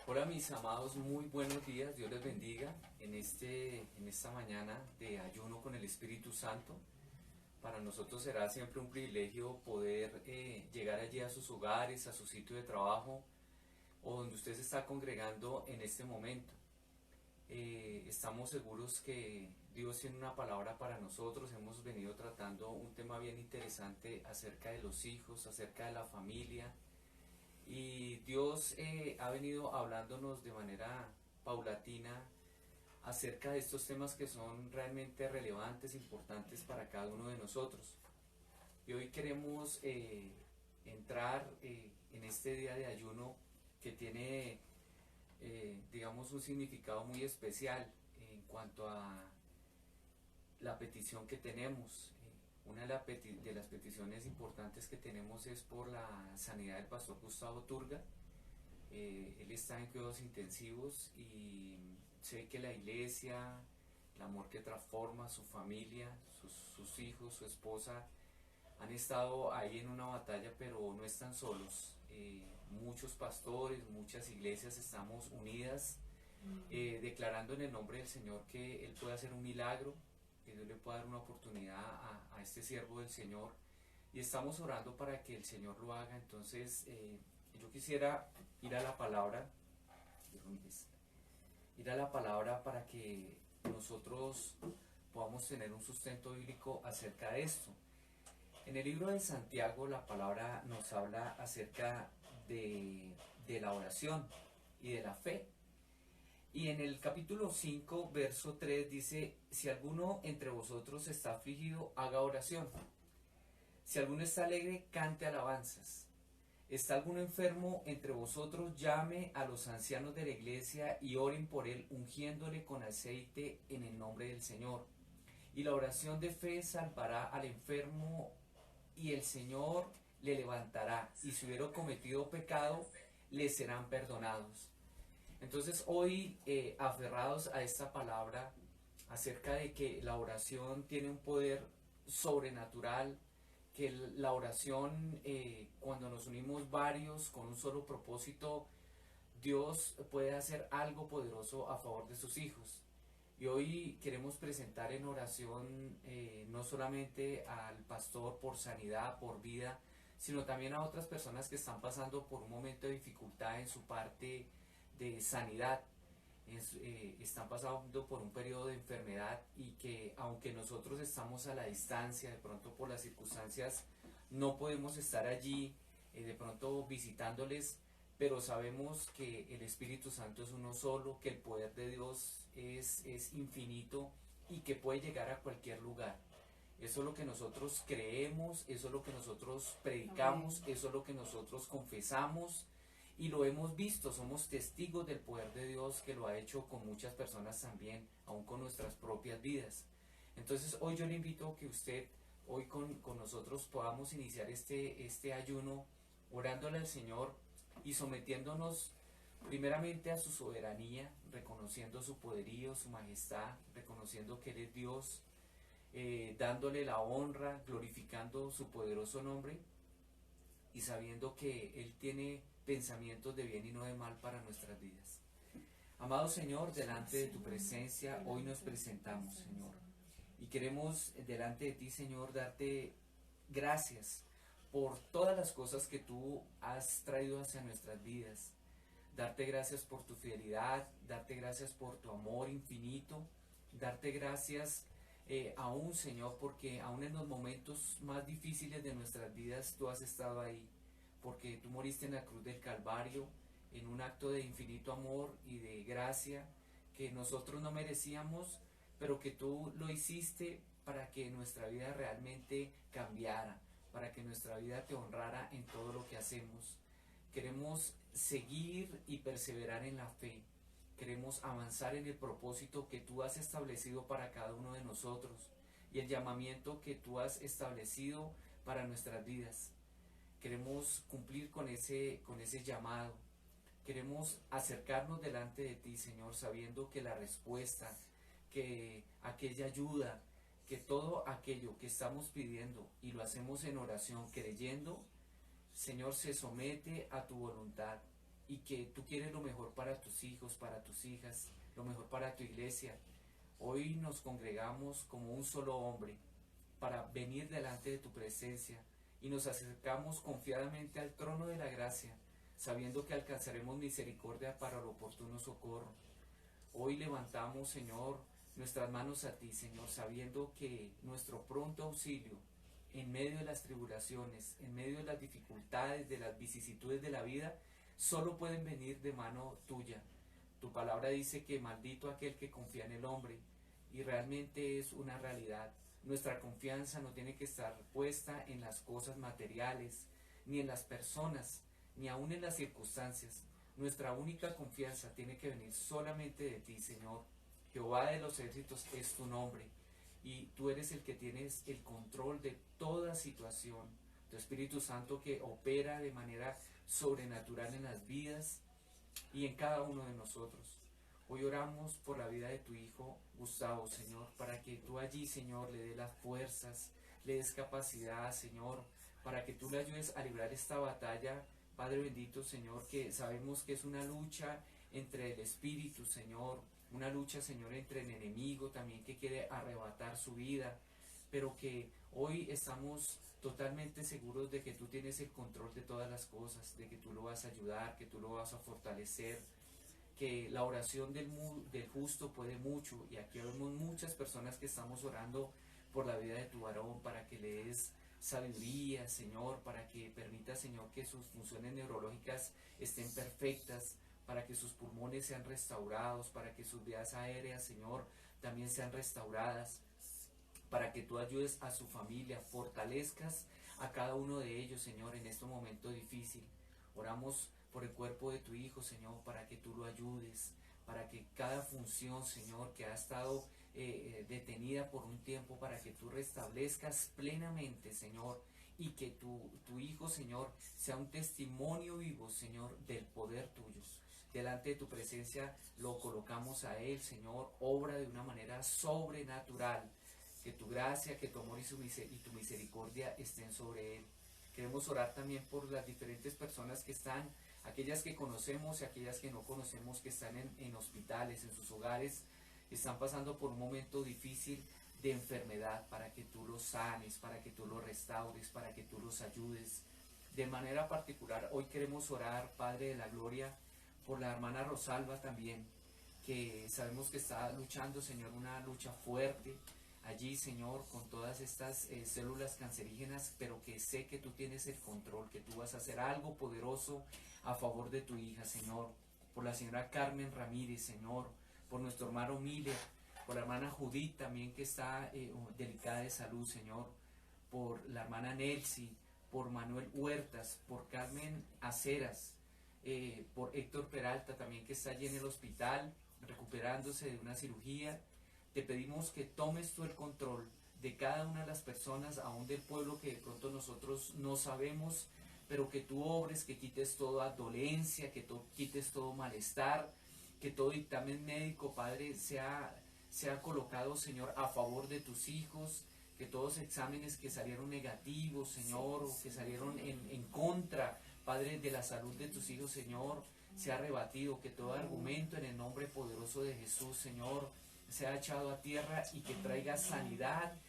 Hola mis amados, muy buenos días, Dios les bendiga en esta mañana de ayuno con el Espíritu Santo. Para nosotros será siempre un privilegio poder llegar allí a sus hogares, a su sitio de trabajo o donde usted se está congregando en este momento. Estamos seguros que Dios tiene una palabra para nosotros. Hemos venido tratando un tema bien interesante acerca de los hijos, acerca de la familia. Y Dios ha venido hablándonos de manera paulatina acerca de estos temas que son realmente relevantes, importantes para cada uno de nosotros. Y hoy queremos entrar en este día de ayuno que tiene, digamos, un significado muy especial en cuanto a la petición que tenemos. Una de las peticiones importantes que tenemos es por la sanidad del pastor Gustavo Turga. Él está en cuidados intensivos y sé que la iglesia, el amor que transforma, su familia, sus hijos, su esposa, han estado ahí en una batalla, pero no están solos. Muchos pastores, muchas iglesias estamos unidas, declarando en el nombre del Señor que Él puede hacer un milagro, que Dios le pueda dar una oportunidad a este siervo del Señor. Y estamos orando para que el Señor lo haga. Entonces, yo quisiera ir a la palabra, ir a la palabra para que nosotros podamos tener un sustento bíblico acerca de esto. En el libro de Santiago la palabra nos habla acerca de la oración y de la fe. Y en el capítulo 5, verso 3 dice, si alguno entre vosotros está afligido, haga oración. Si alguno está alegre, cante alabanzas. ¿Está alguno enfermo entre vosotros? Llame a los ancianos de la iglesia y oren por él, ungiéndole con aceite en el nombre del Señor. Y la oración de fe salvará al enfermo y el Señor le levantará. Y si hubiera cometido pecado, le serán perdonados. Entonces hoy, aferrados a esta palabra acerca de que la oración tiene un poder sobrenatural, que la oración, cuando nos unimos varios con un solo propósito, Dios puede hacer algo poderoso a favor de sus hijos. Y hoy queremos presentar en oración no solamente al pastor por sanidad, por vida, sino también a otras personas que están pasando por un momento de dificultad en su parte de sanidad. Están pasando por un periodo de enfermedad y que aunque nosotros estamos a la distancia, de pronto por las circunstancias no podemos estar allí, de pronto visitándoles, pero sabemos que el Espíritu Santo es uno solo, que el poder de Dios es infinito y que puede llegar a cualquier lugar. Eso es lo que nosotros creemos, eso es lo que nosotros predicamos, eso es lo que nosotros confesamos y lo hemos visto, somos testigos del poder de Dios que lo ha hecho con muchas personas también, aún con nuestras propias vidas. Entonces hoy yo le invito a que usted, hoy con nosotros podamos iniciar este ayuno orándole al Señor y sometiéndonos primeramente a su soberanía, reconociendo su poderío, su majestad, reconociendo que Él es Dios, dándole la honra, glorificando su poderoso nombre y sabiendo que Él tiene pensamientos de bien y no de mal para nuestras vidas. Amado Señor, delante de tu presencia, hoy nos presentamos, Señor, y queremos delante de ti, Señor, darte gracias por todas las cosas que tú has traído hacia nuestras vidas. Darte gracias por tu fidelidad, darte gracias por tu amor infinito, darte gracias aún, Señor, porque aún en los momentos más difíciles de nuestras vidas tú has estado ahí, porque tú moriste en la cruz del Calvario en un acto de infinito amor y de gracia que nosotros no merecíamos, pero que tú lo hiciste para que nuestra vida realmente cambiara, para que nuestra vida te honrara en todo lo que hacemos. Queremos seguir y perseverar en la fe. Queremos avanzar en el propósito que tú has establecido para cada uno de nosotros y el llamamiento que tú has establecido para nuestras vidas. Queremos cumplir con ese llamado. Queremos acercarnos delante de ti, Señor, sabiendo que la respuesta, que aquella ayuda, que todo aquello que estamos pidiendo y lo hacemos en oración, creyendo, Señor, se somete a tu voluntad. y que tú quieres lo mejor para tus hijos, para tus hijas, lo mejor para tu iglesia. Hoy nos congregamos como un solo hombre para venir delante de tu presencia y nos acercamos confiadamente al trono de la gracia, sabiendo que alcanzaremos misericordia para el oportuno socorro. Hoy levantamos, Señor, nuestras manos a ti, Señor, sabiendo que nuestro pronto auxilio en medio de las tribulaciones, en medio de las dificultades, de las vicisitudes de la vida, solo pueden venir de mano tuya. Tu palabra dice que maldito aquel que confía en el hombre, y realmente es una realidad. Nuestra confianza no tiene que estar puesta en las cosas materiales, ni en las personas, ni aun en las circunstancias. Nuestra única confianza tiene que venir solamente de ti, Señor. Jehová de los ejércitos es tu nombre, y tú eres el que tienes el control de toda situación. Tu Espíritu Santo que opera de manera sobrenatural en las vidas y en cada uno de nosotros. Hoy oramos por la vida de tu hijo Gustavo, Señor, para que tú allí, Señor, le des las fuerzas, le des capacidad, Señor, para que tú le ayudes a librar esta batalla, Padre bendito, Señor, que sabemos que es una lucha entre el Espíritu, Señor, una lucha, Señor, entre el enemigo también que quiere arrebatar su vida, pero que hoy estamos totalmente seguros de que tú tienes el control de todas las cosas, de que tú lo vas a ayudar, que tú lo vas a fortalecer, que la oración del justo puede mucho, y aquí vemos muchas personas que estamos orando por la vida de tu varón, para que le des sabiduría, Señor, para que permita, Señor, que sus funciones neurológicas estén perfectas, para que sus pulmones sean restaurados, para que sus vías aéreas, Señor, también sean restauradas, para que tú ayudes a su familia, fortalezcas a cada uno de ellos, Señor, en este momento difícil. Oramos por el cuerpo de tu hijo, Señor, para que tú lo ayudes, para que cada función, Señor, que ha estado detenida por un tiempo, para que tú restablezcas plenamente, Señor, y que tu hijo, Señor, sea un testimonio vivo, Señor, del poder tuyo. Delante de tu presencia lo colocamos a él, Señor, obra de una manera sobrenatural. Que tu gracia, que tu amor y tu misericordia estén sobre él. Queremos orar también por las diferentes personas que están, aquellas que conocemos y aquellas que no conocemos, que están en hospitales, en sus hogares, están pasando por un momento difícil de enfermedad, para que tú los sanes, para que tú los restaures, para que tú los ayudes. De manera particular, hoy queremos orar, Padre de la Gloria, por la hermana Rosalba también, que sabemos que está luchando, Señor, una lucha fuerte allí, Señor, con todas estas células cancerígenas, pero que sé que tú tienes el control, que tú vas a hacer algo poderoso a favor de tu hija, Señor. Por la señora Carmen Ramírez, Señor, por nuestro hermano Miller, por la hermana Judith también, que está delicada de salud, Señor, por la hermana Nelcy, por Manuel Huertas, por Carmen Aceras, por Héctor Peralta también, que está allí en el hospital recuperándose de una cirugía. Te pedimos que tomes tú el control de cada una de las personas, aún del pueblo, que de pronto nosotros no sabemos, pero que tú obres, que quites toda dolencia, que tú quites todo malestar, que todo dictamen médico, Padre, sea colocado, Señor, a favor de tus hijos, que todos exámenes que salieron negativos, Señor, o que salieron en contra, Padre, de la salud de tus hijos, Señor, sea rebatido, que todo argumento en el nombre poderoso de Jesús, Señor, sea echado a tierra, y que traiga sanidad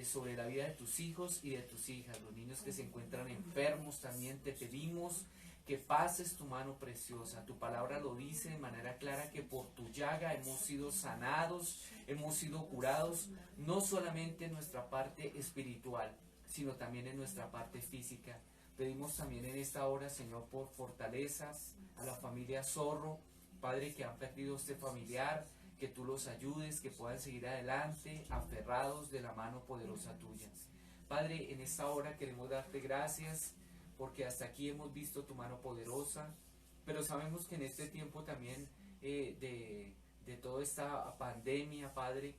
sobre la vida de tus hijos y de tus hijas. Los niños que se encuentran enfermos también te pedimos que pases tu mano preciosa. Tu palabra lo dice de manera clara, que por tu llaga hemos sido sanados, hemos sido curados, no solamente en nuestra parte espiritual, sino también en nuestra parte física. Pedimos también en esta hora, Señor, por fortalezas a la familia Zorro, Padre, que han perdido este familiar, que tú los ayudes, que puedan seguir adelante, aferrados de la mano poderosa tuya. Padre, en esta hora queremos darte gracias, porque hasta aquí hemos visto tu mano poderosa, pero sabemos que en este tiempo también de toda esta pandemia, Padre,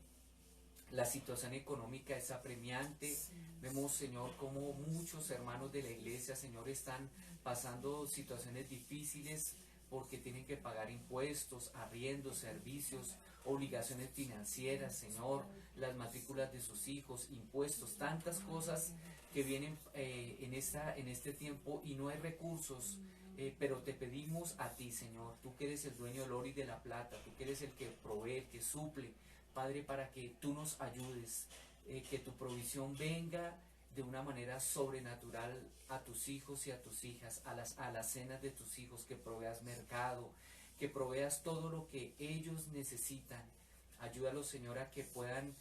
la situación económica es apremiante. Vemos, Señor, como muchos hermanos de la iglesia, Señor, están pasando situaciones difíciles porque tienen que pagar impuestos, arriendos, servicios, obligaciones financieras, Señor, las matrículas de sus hijos, impuestos, tantas cosas que vienen en este tiempo, y no hay recursos. pero te pedimos a ti, Señor, tú que eres el dueño del oro y de la plata, tú que eres el que provee, el que suple, Padre, para que tú nos ayudes, que tu provisión venga de una manera sobrenatural a tus hijos y a tus hijas, a las cenas de tus hijos, que proveas mercado, que proveas todo lo que ellos necesitan. Ayúdalos, Señor, a que puedan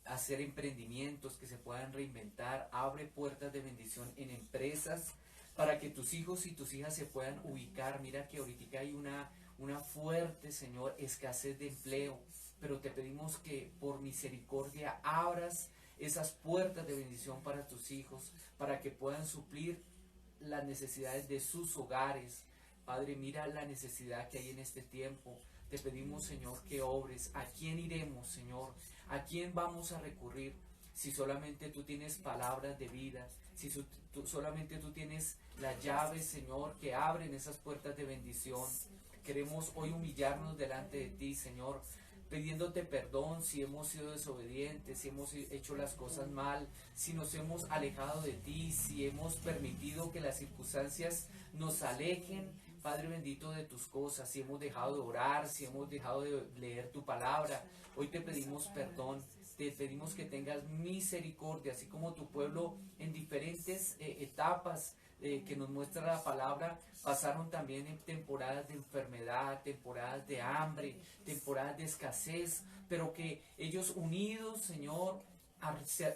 hacer emprendimientos, que se puedan reinventar. Abre puertas de bendición en empresas para que tus hijos y tus hijas se puedan ubicar. Mira que ahorita hay una fuerte, Señor, escasez de empleo, pero te pedimos que por misericordia abras esas puertas de bendición para tus hijos, para que puedan suplir las necesidades de sus hogares. Padre, mira la necesidad que hay en este tiempo. Te pedimos, Señor, que obres. ¿A quién iremos, Señor? ¿A quién vamos a recurrir? Si solamente tú tienes palabras de vida, si solamente tú tienes las llaves, Señor, que abren esas puertas de bendición. Queremos hoy humillarnos delante de ti, Señor, pidiéndote perdón si hemos sido desobedientes, si hemos hecho las cosas mal, si nos hemos alejado de ti, si hemos permitido que las circunstancias nos alejen, Padre bendito, de tus cosas, si hemos dejado de orar, si hemos dejado de leer tu palabra. Hoy te pedimos perdón, te pedimos que tengas misericordia, así como tu pueblo en diferentes etapas que nos muestra la palabra, pasaron también en temporadas de enfermedad, temporadas de hambre, temporadas de escasez, pero que ellos unidos, Señor,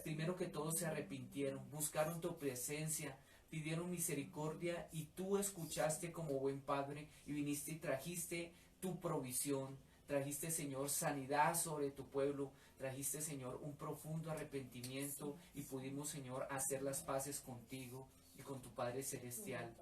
primero que todo se arrepintieron, buscaron tu presencia, pidieron misericordia y tú escuchaste como buen padre y viniste y trajiste tu provisión. Trajiste, Señor, sanidad sobre tu pueblo. Trajiste, Señor, un profundo arrepentimiento y pudimos, Señor, hacer las paces contigo y con tu Padre Celestial.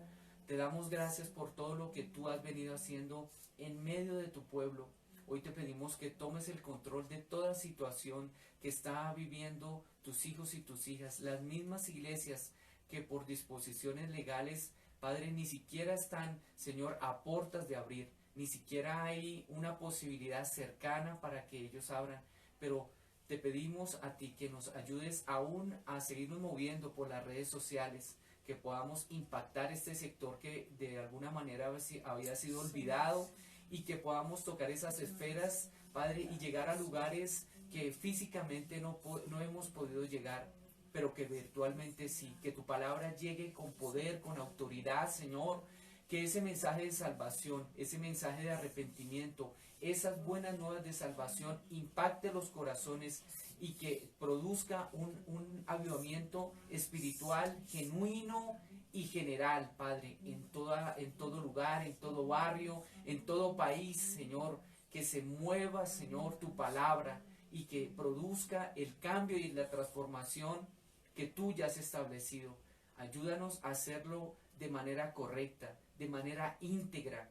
Te damos gracias por todo lo que tú has venido haciendo en medio de tu pueblo. Hoy te pedimos que tomes el control de toda situación que está viviendo tus hijos y tus hijas. Las mismas iglesias que por disposiciones legales, Padre, ni siquiera están, Señor, a puertas de abrir. Ni siquiera hay una posibilidad cercana para que ellos abran, pero te pedimos a ti que nos ayudes aún a seguirnos moviendo por las redes sociales, que podamos impactar este sector que de alguna manera había sido olvidado y que podamos tocar esas esferas, Padre, y llegar a lugares que físicamente no hemos podido llegar, pero que virtualmente sí, que tu palabra llegue con poder, con autoridad, Señor, que ese mensaje de salvación, ese mensaje de arrepentimiento, esas buenas nuevas de salvación impacte los corazones y que produzca un avivamiento espiritual genuino y general, Padre, en todo lugar, en todo barrio, en todo país, Señor, que se mueva, Señor, tu palabra y que produzca el cambio y la transformación que tú ya has establecido. Ayúdanos a hacerlo de manera correcta, de manera íntegra,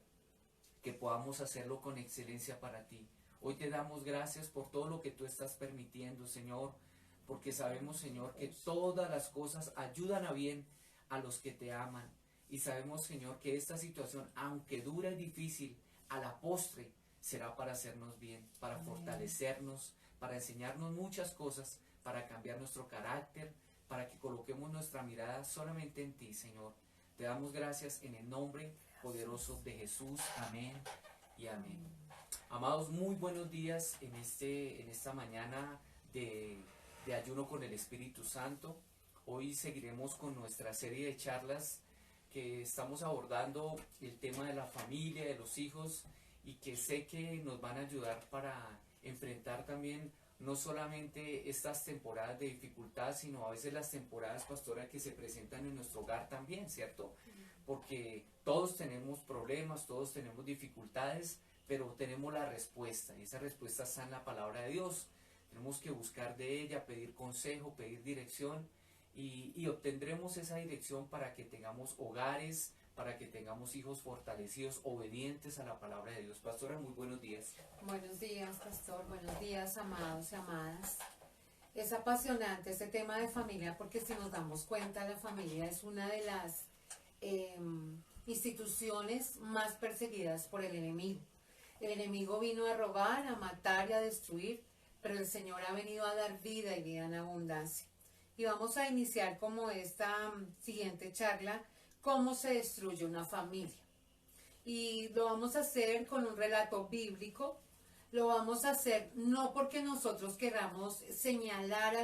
que podamos hacerlo con excelencia para ti. Hoy te damos gracias por todo lo que tú estás permitiendo, Señor, porque sabemos, Señor, que todas las cosas ayudan a bien a los que te aman. Y sabemos, Señor, que esta situación, aunque dura y difícil, a la postre será para hacernos bien, para fortalecernos, para enseñarnos muchas cosas, para cambiar nuestro carácter, para que coloquemos nuestra mirada solamente en ti, Señor. Te damos gracias en el nombre poderoso de Jesús. Amén y amén. Amados, muy buenos días en esta mañana de ayuno con el Espíritu Santo. Hoy seguiremos con nuestra serie de charlas que estamos abordando el tema de la familia, de los hijos, y que sé que nos van a ayudar para enfrentar también no solamente estas temporadas de dificultad, sino a veces las temporadas, pastora, que se presentan en nuestro hogar también, ¿cierto? Porque todos tenemos problemas, todos tenemos dificultades, pero tenemos la respuesta, y esa respuesta está en la palabra de Dios. Tenemos que buscar de ella, pedir consejo, pedir dirección, y obtendremos esa dirección para que tengamos hogares, para que tengamos hijos fortalecidos, obedientes a la palabra de Dios. Pastora, muy buenos días. Buenos días, pastor. Buenos días, amados y amadas. Es apasionante este tema de familia porque si nos damos cuenta, la familia es una de las instituciones más perseguidas por el enemigo. El enemigo vino a robar, a matar y a destruir, pero el Señor ha venido a dar vida y vida en abundancia. Y vamos a iniciar como esta siguiente charla cómo se destruye una familia. Y lo vamos a hacer con un relato bíblico. Lo vamos a hacer no porque nosotros queramos señalar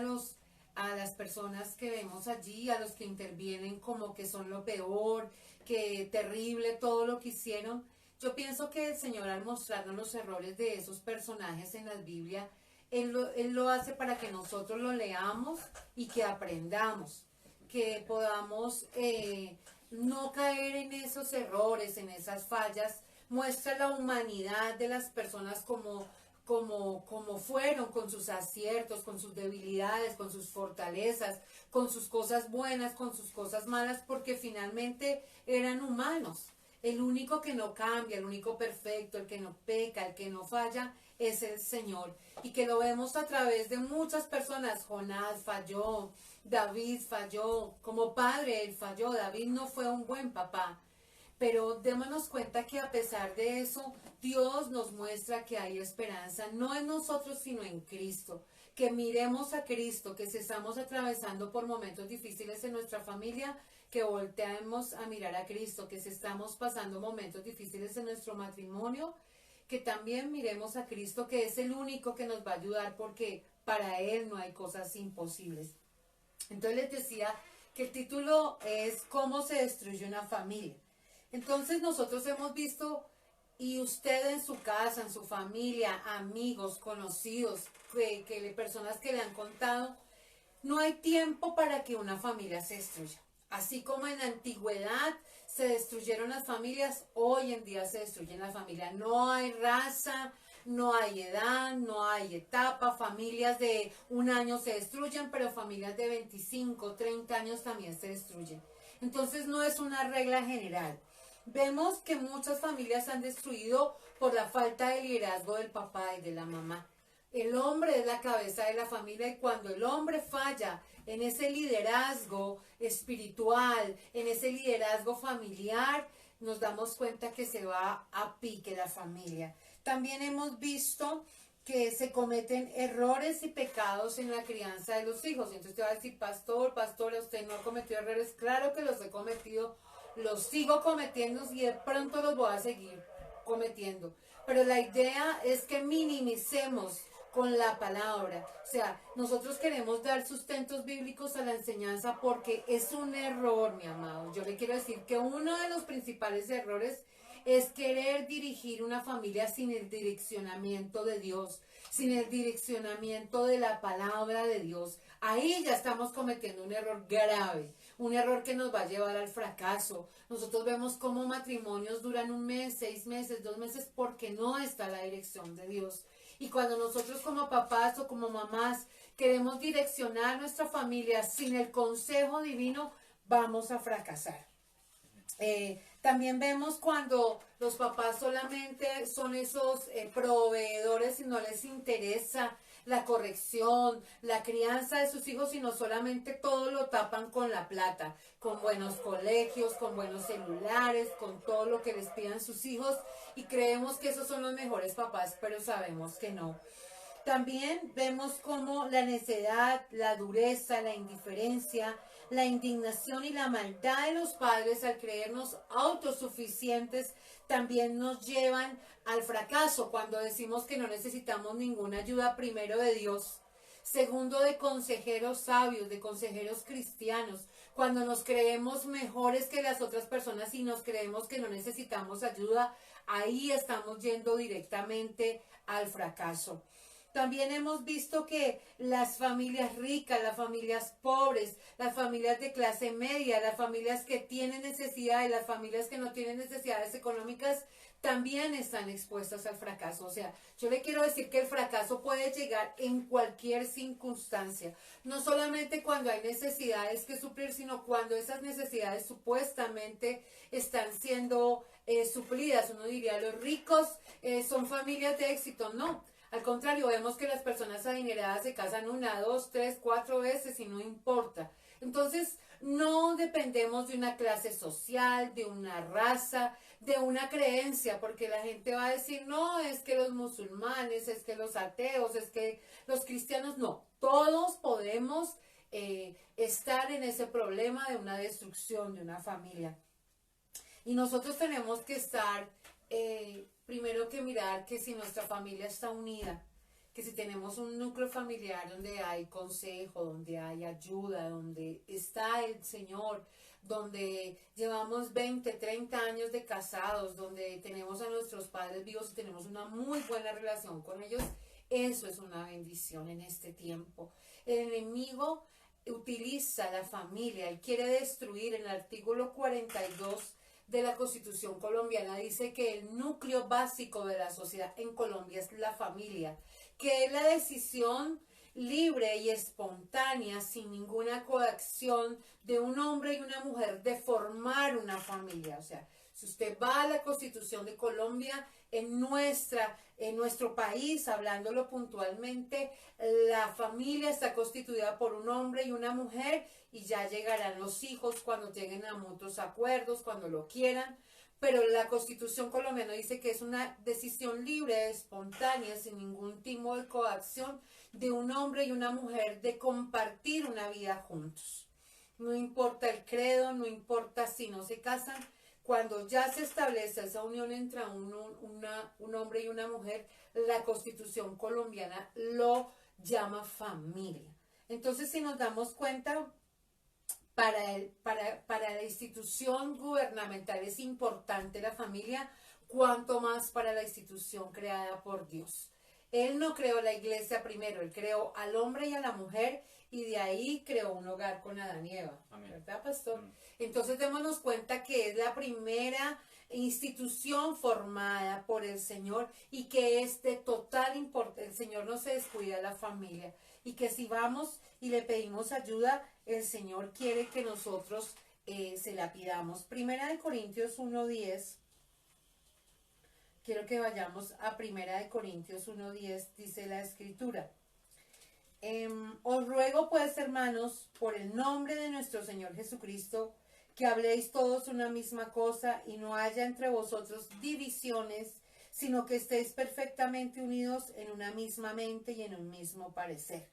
a las personas que vemos allí, a los que intervienen como que son lo peor, que terrible todo lo que hicieron. Yo pienso que el Señor, al mostrarnos los errores de esos personajes en la Biblia, Él lo hace para que nosotros lo leamos y que aprendamos, que podamos no caer en esos errores, en esas fallas. Muestra la humanidad de las personas como fueron, con sus aciertos, con sus debilidades, con sus fortalezas, con sus cosas buenas, con sus cosas malas, porque finalmente eran humanos. El único que no cambia, el único perfecto, el que no peca, el que no falla, es el Señor. Y que lo vemos a través de muchas personas. Jonás falló, David falló, como padre él falló, David no fue un buen papá. Pero démonos cuenta que a pesar de eso, Dios nos muestra que hay esperanza, no en nosotros, sino en Cristo. Que miremos a Cristo, que si estamos atravesando por momentos difíciles en nuestra familia, que volteemos a mirar a Cristo, que si estamos pasando momentos difíciles en nuestro matrimonio, que también miremos a Cristo, que es el único que nos va a ayudar, porque para Él no hay cosas imposibles. Entonces les decía que el título es ¿Cómo se destruye una familia? Entonces nosotros hemos visto, y usted en su casa, en su familia, amigos, conocidos, personas que le han contado, no hay tiempo para que una familia se destruya. Así como en la antigüedad se destruyeron las familias, hoy en día se destruyen las familias. No hay raza, no hay edad, no hay etapa. Familias de un año se destruyen, pero familias de 25, 30 años también se destruyen. Entonces no es una regla general. Vemos que muchas familias se han destruido por la falta de liderazgo del papá y de la mamá. El hombre es la cabeza de la familia, y cuando el hombre falla en ese liderazgo espiritual, en ese liderazgo familiar, nos damos cuenta que se va a pique la familia. También hemos visto que se cometen errores y pecados en la crianza de los hijos. Entonces te va a decir, pastora, usted no ha cometido errores. Claro que los he cometido, los sigo cometiendo y de pronto los voy a seguir cometiendo. Pero la idea es que minimicemos con la palabra. O sea, nosotros queremos dar sustentos bíblicos a la enseñanza porque es un error, mi amado. Yo le quiero decir que uno de los principales errores es querer dirigir una familia sin el direccionamiento de Dios, sin el direccionamiento de la palabra de Dios. Ahí ya estamos cometiendo un error grave, un error que nos va a llevar al fracaso. Nosotros vemos cómo matrimonios duran 1 mes, 6 meses, 2 meses, porque no está la dirección de Dios. Y cuando nosotros como papás o como mamás queremos direccionar nuestra familia sin el consejo divino, vamos a fracasar. También vemos cuando los papás solamente son esos proveedores y no les interesa la corrección, la crianza de sus hijos, sino solamente todo lo tapan con la plata, con buenos colegios, con buenos celulares, con todo lo que les pidan sus hijos, y creemos que esos son los mejores papás, pero sabemos que no. También vemos cómo la necedad, la dureza, la indiferencia, la indignación y la maldad de los padres al creernos autosuficientes también nos llevan al fracaso cuando decimos que no necesitamos ninguna ayuda, primero de Dios, segundo de consejeros sabios, de consejeros cristianos, cuando nos creemos mejores que las otras personas y nos creemos que no necesitamos ayuda, ahí estamos yendo directamente al fracaso. También hemos visto que las familias ricas, las familias pobres, las familias de clase media, las familias que tienen necesidades, las familias que no tienen necesidades económicas, también están expuestas al fracaso. O sea, yo le quiero decir que el fracaso puede llegar en cualquier circunstancia. No solamente cuando hay necesidades que suplir, sino cuando esas necesidades supuestamente están siendo suplidas. Uno diría, los ricos son familias de éxito. No. Al contrario, vemos que las personas adineradas se casan 1, 2, 3, 4 veces y no importa. Entonces, no dependemos de una clase social, de una raza, de una creencia, porque la gente va a decir, no, es que los musulmanes, es que los ateos, es que los cristianos, no. Todos podemos estar en ese problema de una destrucción de una familia. Y nosotros tenemos que estar, primero que mirar que si nuestra familia está unida, que si tenemos un núcleo familiar donde hay consejo, donde hay ayuda, donde está el Señor, donde llevamos 20, 30 años de casados, donde tenemos a nuestros padres vivos y tenemos una muy buena relación con ellos, eso es una bendición en este tiempo. El enemigo utiliza la familia y quiere destruir. En el artículo 42 de la Constitución colombiana dice que el núcleo básico de la sociedad en Colombia es la familia, que es la decisión libre y espontánea, sin ninguna coacción de un hombre y una mujer de formar una familia. O sea, si usted va a la Constitución de Colombia, en nuestro país, hablándolo puntualmente, la familia está constituida por un hombre y una mujer y ya llegarán los hijos cuando lleguen a mutuos acuerdos, cuando lo quieran. Pero la Constitución colombiana dice que es una decisión libre, espontánea, sin ningún tipo de coacción de un hombre y una mujer de compartir una vida juntos. No importa el credo, no importa si no se casan, cuando ya se establece esa unión entre un hombre y una mujer, la Constitución colombiana lo llama familia. Entonces, si nos damos cuenta, para la institución gubernamental es importante la familia, cuanto más para la institución creada por Dios. Él no creó la iglesia primero, él creó al hombre y a la mujer y de ahí creó un hogar con Adán y Eva. Amén. ¿Verdad, pastor? Amén. Entonces démonos cuenta que es la primera institución formada por el Señor y que es de total importancia. El Señor no se descuida de la familia y que si vamos y le pedimos ayuda, el Señor quiere que nosotros se la pidamos. Primera de Corintios 1:10. Quiero que vayamos a Primera de Corintios 1:10, dice la Escritura. Os ruego pues, hermanos, por el nombre de nuestro Señor Jesucristo, que habléis todos una misma cosa y no haya entre vosotros divisiones, sino que estéis perfectamente unidos en una misma mente y en un mismo parecer.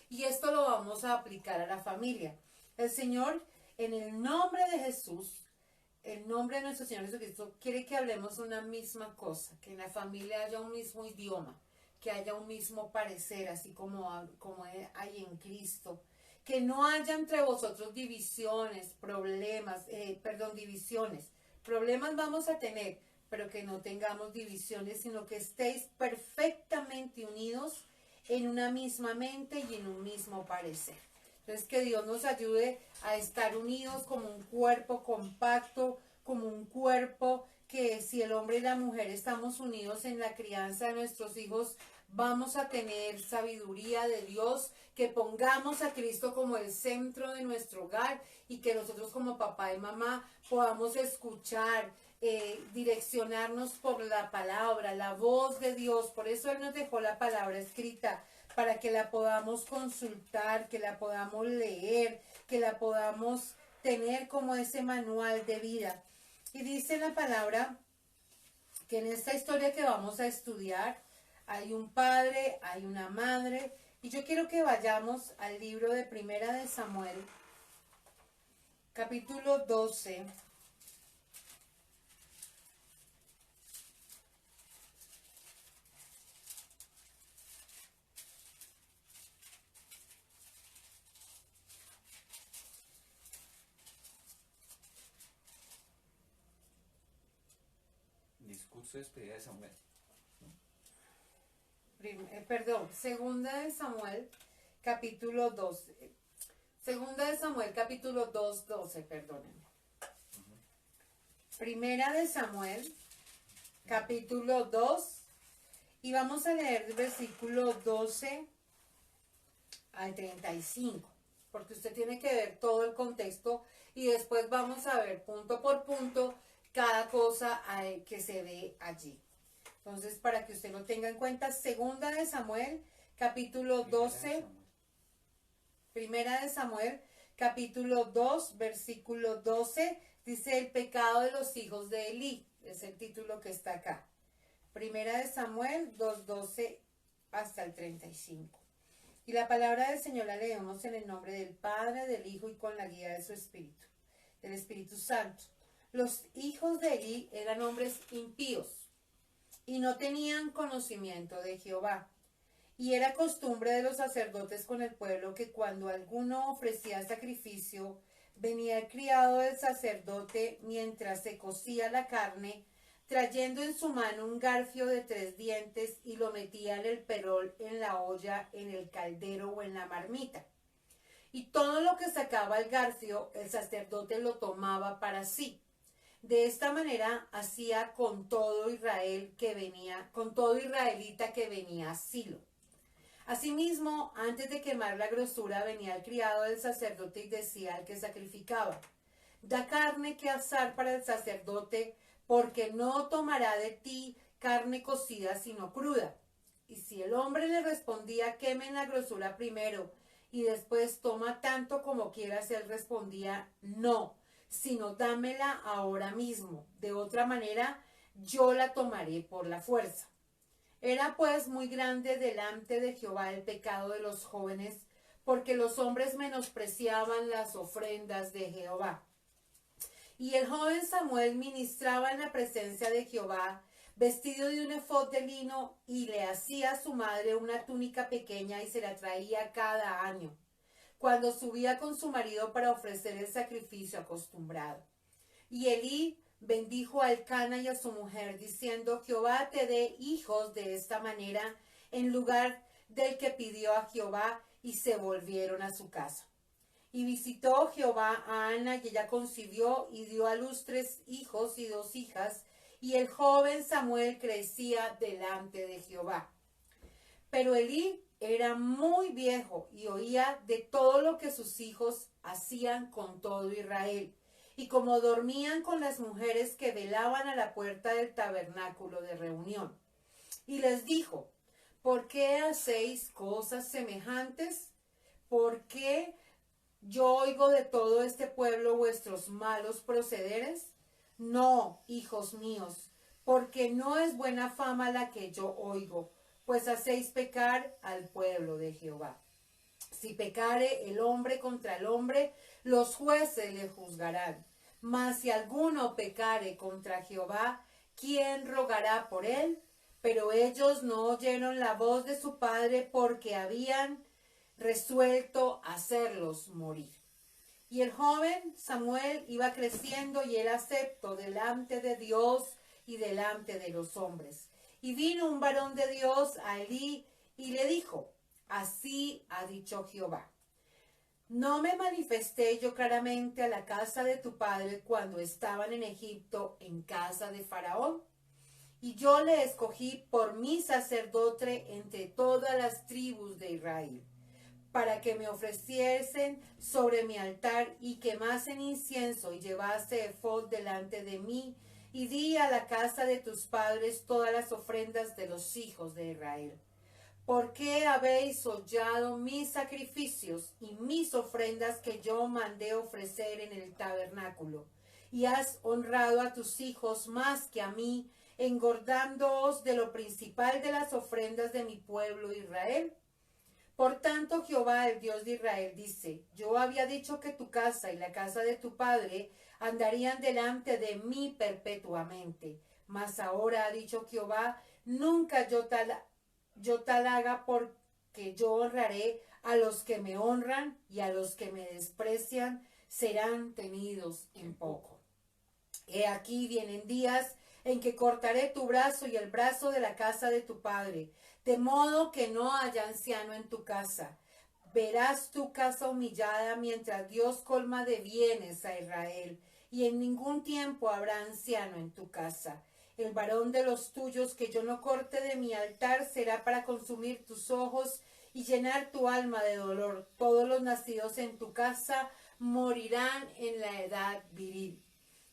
Y esto lo vamos a aplicar a la familia. El Señor, en el nombre de Jesús, el nombre de nuestro Señor Jesucristo, quiere que hablemos una misma cosa, que en la familia haya un mismo idioma, que haya un mismo parecer, así como hay en Cristo. Que no haya entre vosotros divisiones, divisiones. Problemas vamos a tener, pero que no tengamos divisiones, sino que estéis perfectamente unidos en una misma mente y en un mismo parecer. Entonces, que Dios nos ayude a estar unidos como un cuerpo compacto, como un cuerpo que si el hombre y la mujer estamos unidos en la crianza de nuestros hijos, vamos a tener sabiduría de Dios, que pongamos a Cristo como el centro de nuestro hogar y que nosotros como papá y mamá podamos escuchar, direccionarnos por la palabra, la voz de Dios. Por eso Él nos dejó la palabra escrita, para que la podamos consultar, que la podamos leer, que la podamos tener como ese manual de vida. Y dice la palabra que en esta historia que vamos a estudiar hay un padre, hay una madre, y yo quiero que vayamos al libro de Primera de Samuel, capítulo 12. Discurso de despedida de Samuel. Segunda de Samuel, capítulo 12. Segunda de Samuel, capítulo 2, 12, perdónenme. Primera de Samuel, capítulo 2, y vamos a leer el versículo 12 al 35, porque usted tiene que ver todo el contexto y después vamos a ver punto por punto cada cosa que se ve allí. Entonces, para que usted lo tenga en cuenta, Segunda de Samuel, capítulo 12, Primera de Samuel, capítulo 2, versículo 12, dice el pecado de los hijos de Elí, es el título que está acá. Primera de Samuel 2, 12 hasta el 35. Y la palabra del Señor la leemos en el nombre del Padre, del Hijo y con la guía de su Espíritu, del Espíritu Santo. Los hijos de Eli eran hombres impíos y no tenían conocimiento de Jehová. Y era costumbre de los sacerdotes con el pueblo que cuando alguno ofrecía sacrificio, venía el criado del sacerdote mientras se cocía la carne, trayendo en su mano un garfio de 3 dientes y lo metía en el perol, en la olla, en el caldero o en la marmita. Y todo lo que sacaba el garfio, el sacerdote lo tomaba para sí. De esta manera hacía con todo Israel que venía, con todo israelita que venía a Silo. Asimismo, antes de quemar la grosura, venía el criado del sacerdote y decía al que sacrificaba: da carne que asar para el sacerdote, porque no tomará de ti carne cocida sino cruda. Y si el hombre le respondía: quemen la grosura primero y después toma tanto como quieras, él respondía: no, sino dámela ahora mismo, de otra manera yo la tomaré por la fuerza. Era pues muy grande delante de Jehová el pecado de los jóvenes, porque los hombres menospreciaban las ofrendas de Jehová. Y el joven Samuel ministraba en la presencia de Jehová, vestido de un efod de lino, y le hacía a su madre una túnica pequeña y se la traía cada año, cuando subía con su marido para ofrecer el sacrificio acostumbrado. Y Elí bendijo a Elcana y a su mujer, diciendo: Jehová te dé hijos de esta manera, en lugar del que pidió a Jehová, y se volvieron a su casa. Y visitó Jehová a Ana, y ella concibió y dio a luz 3 hijos y 2 hijas, y el joven Samuel crecía delante de Jehová. Pero Elí era muy viejo y oía de todo lo que sus hijos hacían con todo Israel. Y como dormían con las mujeres que velaban a la puerta del tabernáculo de reunión. Y les dijo: ¿por qué hacéis cosas semejantes? ¿Por qué yo oigo de todo este pueblo vuestros malos procederes? No, hijos míos, porque no es buena fama la que yo oigo, pues hacéis pecar al pueblo de Jehová. Si pecare el hombre contra el hombre, los jueces le juzgarán. Mas si alguno pecare contra Jehová, ¿quién rogará por él? Pero ellos no oyeron la voz de su padre, porque habían resuelto hacerlos morir. Y el joven Samuel iba creciendo y era acepto delante de Dios y delante de los hombres. Y vino un varón de Dios a Elí y le dijo: así ha dicho Jehová: ¿no me manifesté yo claramente a la casa de tu padre cuando estaban en Egipto, en casa de Faraón? Y yo le escogí por mi sacerdote entre todas las tribus de Israel, para que me ofreciesen sobre mi altar y quemasen incienso y llevase efod delante de mí, y di a la casa de tus padres todas las ofrendas de los hijos de Israel. ¿Por qué habéis hollado mis sacrificios y mis ofrendas que yo mandé ofrecer en el tabernáculo? Y has honrado a tus hijos más que a mí, engordándoos de lo principal de las ofrendas de mi pueblo Israel. Por tanto, Jehová, el Dios de Israel, dice: yo había dicho que tu casa y la casa de tu padre andarían delante de mí perpetuamente. Mas ahora ha dicho Jehová: nunca yo tal haga, porque yo honraré a los que me honran, y a los que me desprecian serán tenidos en poco. He aquí vienen días en que cortaré tu brazo y el brazo de la casa de tu padre, de modo que no haya anciano en tu casa. Verás tu casa humillada mientras Dios colma de bienes a Israel, y en ningún tiempo habrá anciano en tu casa. El varón de los tuyos que yo no corte de mi altar será para consumir tus ojos y llenar tu alma de dolor. Todos los nacidos en tu casa morirán en la edad viril.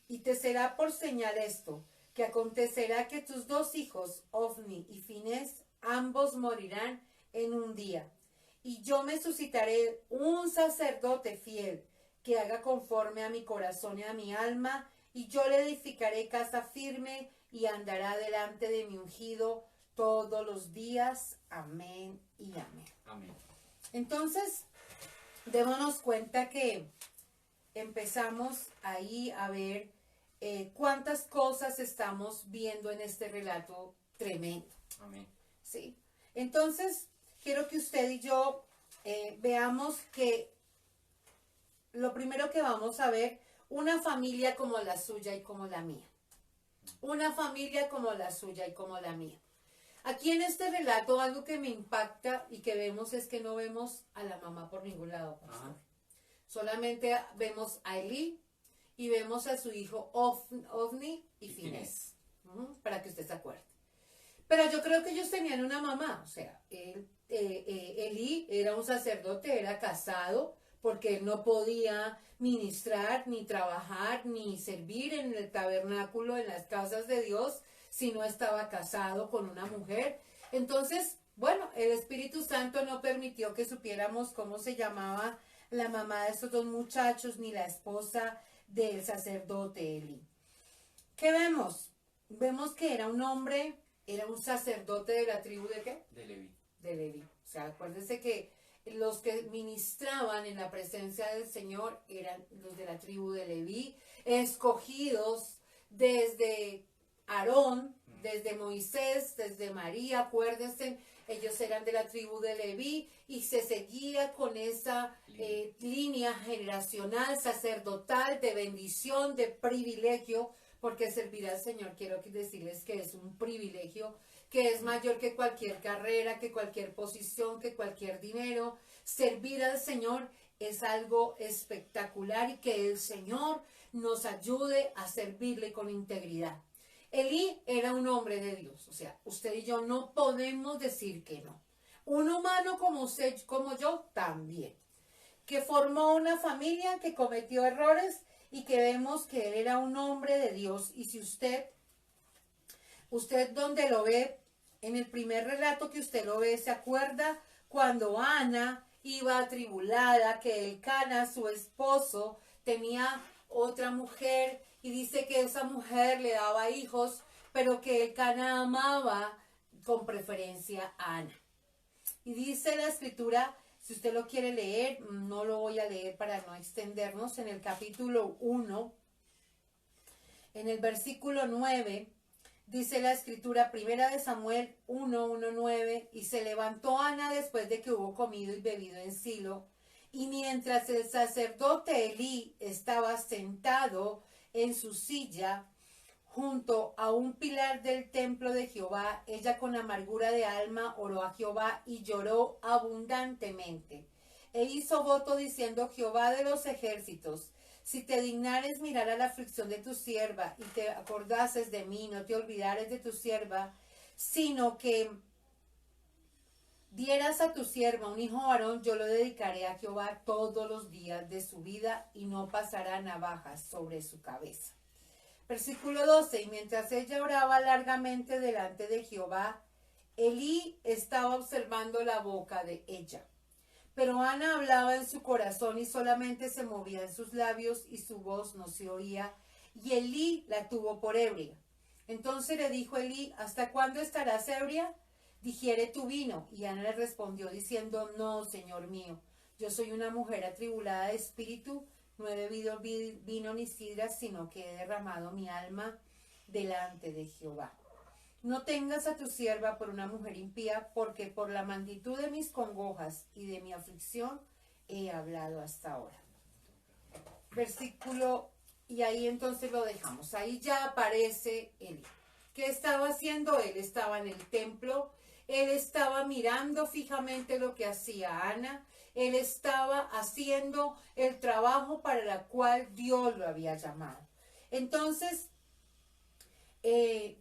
Y te será por señal esto, que acontecerá que tus 2 hijos, Ofni y Finés, ambos morirán en un día. Y yo me suscitaré un sacerdote fiel, que haga conforme a mi corazón y a mi alma, y yo le edificaré casa firme, y andará delante de mi ungido todos los días. Amén y amén. Amén. Entonces, démonos cuenta que empezamos ahí a ver cuántas cosas estamos viendo en este relato tremendo. Amén. ¿Sí? Entonces, quiero que usted y yo veamos que lo primero que vamos a ver, una familia como la suya y como la mía. Una familia como la suya y como la mía. Aquí en este relato algo que me impacta y que vemos es que no vemos a la mamá por ningún lado, pastor. Solamente vemos a Elí y vemos a su hijo Ofni y Finés. Para que usted se acuerde. Pero yo creo que ellos tenían una mamá, o sea, Elí era un sacerdote, era casado, porque él no podía ministrar, ni trabajar, ni servir en el tabernáculo, en las casas de Dios, si no estaba casado con una mujer. Entonces, bueno, el Espíritu Santo no permitió que supiéramos cómo se llamaba la mamá de esos dos muchachos, ni la esposa del sacerdote Elí. ¿Qué vemos? Vemos que era un hombre, era un sacerdote de la tribu de ¿qué? De Leví. De Leví. O sea, acuérdense que los que ministraban en la presencia del Señor eran los de la tribu de Leví, escogidos desde Aarón, desde Moisés, desde María, acuérdense, ellos eran de la tribu de Leví y se seguía con esa línea generacional, sacerdotal, de bendición, de privilegio, porque servir al Señor, quiero decirles que es un privilegio, que es mayor que cualquier carrera, que cualquier posición, que cualquier dinero. Servir al Señor es algo espectacular y que el Señor nos ayude a servirle con integridad. Elí era un hombre de Dios, o sea, usted y yo no podemos decir que no. Un humano como usted, como yo, también. Que formó una familia, que cometió errores y que vemos que él era un hombre de Dios. Y si usted donde lo ve, en el primer relato que usted lo ve, se acuerda cuando Ana iba atribulada, que Elcana, su esposo, tenía otra mujer y dice que esa mujer le daba hijos, pero que Elcana amaba con preferencia a Ana. Y dice la escritura, si usted lo quiere leer, no lo voy a leer para no extendernos, en el capítulo 1, en el versículo 9, dice la escritura, primera de Samuel 1:9, y se levantó Ana después de que hubo comido y bebido en Silo, y mientras el sacerdote Elí estaba sentado en su silla junto a un pilar del templo de Jehová, ella con amargura de alma oró a Jehová y lloró abundantemente. E hizo voto diciendo, Jehová de los ejércitos, si te dignares mirar a la aflicción de tu sierva y te acordases de mí, no te olvidares de tu sierva, sino que dieras a tu sierva un hijo varón, yo lo dedicaré a Jehová todos los días de su vida y no pasará navajas sobre su cabeza. Versículo 12, y mientras ella oraba largamente delante de Jehová, Elí estaba observando la boca de ella. Pero Ana hablaba en su corazón y solamente se movía en sus labios y su voz no se oía, y Elí la tuvo por ebria. Entonces le dijo Elí, ¿hasta cuándo estarás ebria? Digiere tu vino. Y Ana le respondió diciendo, no, Señor mío, yo soy una mujer atribulada de espíritu, no he bebido vino ni sidra, sino que he derramado mi alma delante de Jehová. No tengas a tu sierva por una mujer impía, porque por la magnitud de mis congojas y de mi aflicción he hablado hasta ahora. Versículo, y ahí entonces lo dejamos. Ahí ya aparece Elí. ¿Qué estaba haciendo él? Estaba en el templo, él estaba mirando fijamente lo que hacía Ana, él estaba haciendo el trabajo para el cual Dios lo había llamado. Entonces,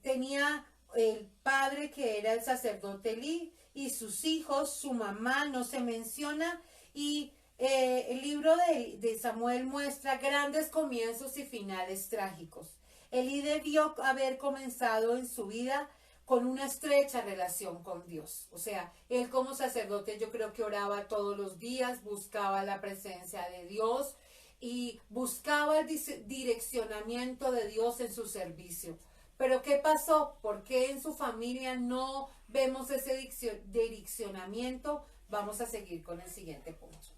tenía el padre que era el sacerdote Elí y sus hijos, su mamá no se menciona, y el libro de Samuel muestra grandes comienzos y finales trágicos. Elí debió haber comenzado en su vida con una estrecha relación con Dios. O sea, él como sacerdote yo creo que oraba todos los días, buscaba la presencia de Dios y buscaba el direccionamiento de Dios en su servicio. Pero ¿qué pasó? ¿Por qué en su familia no vemos ese direccionamiento? Vamos a seguir con el siguiente punto.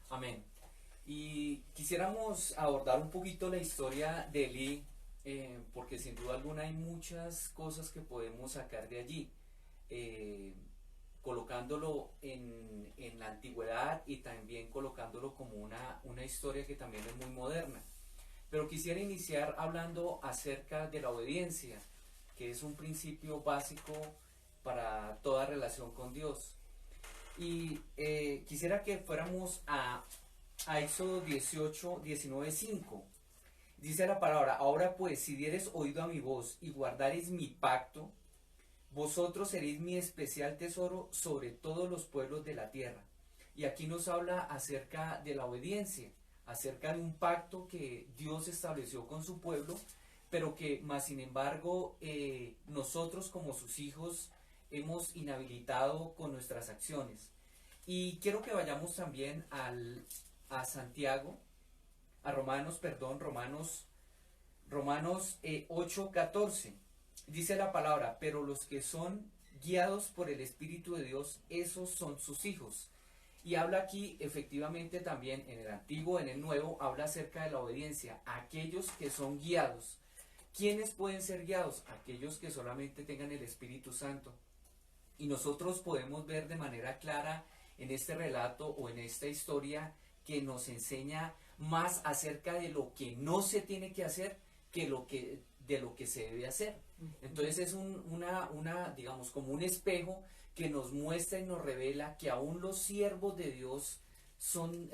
Amén. Y quisiéramos abordar un poquito la historia de Elí, porque sin duda alguna hay muchas cosas que podemos sacar de allí, eh, colocándolo en la antigüedad y también colocándolo como una historia que también es muy moderna. Pero quisiera iniciar hablando acerca de la obediencia, que es un principio básico para toda relación con Dios. Y quisiera que fuéramos a Éxodo 18, 19, 5. Dice la palabra: ahora pues, si dieres oído a mi voz y guardareis mi pacto, vosotros seréis mi especial tesoro sobre todos los pueblos de la tierra. Y aquí nos habla acerca de la obediencia, acerca de un pacto que Dios estableció con su pueblo, pero que más sin embargo nosotros como sus hijos hemos inhabilitado con nuestras acciones. Y quiero que vayamos también a Santiago, a Romanos, perdón, Romanos 8:14. Dice la palabra: pero los que son guiados por el Espíritu de Dios, esos son sus hijos. Y habla aquí efectivamente también en el Antiguo, en el Nuevo, habla acerca de la obediencia. Aquellos que son guiados. ¿Quiénes pueden ser guiados? Aquellos que solamente tengan el Espíritu Santo. Y nosotros podemos ver de manera clara en este relato o en esta historia que nos enseña más acerca de lo que no se tiene que hacer que de lo que se debe hacer. Entonces es digamos, como un espejo que nos muestra y nos revela que aún los siervos de Dios son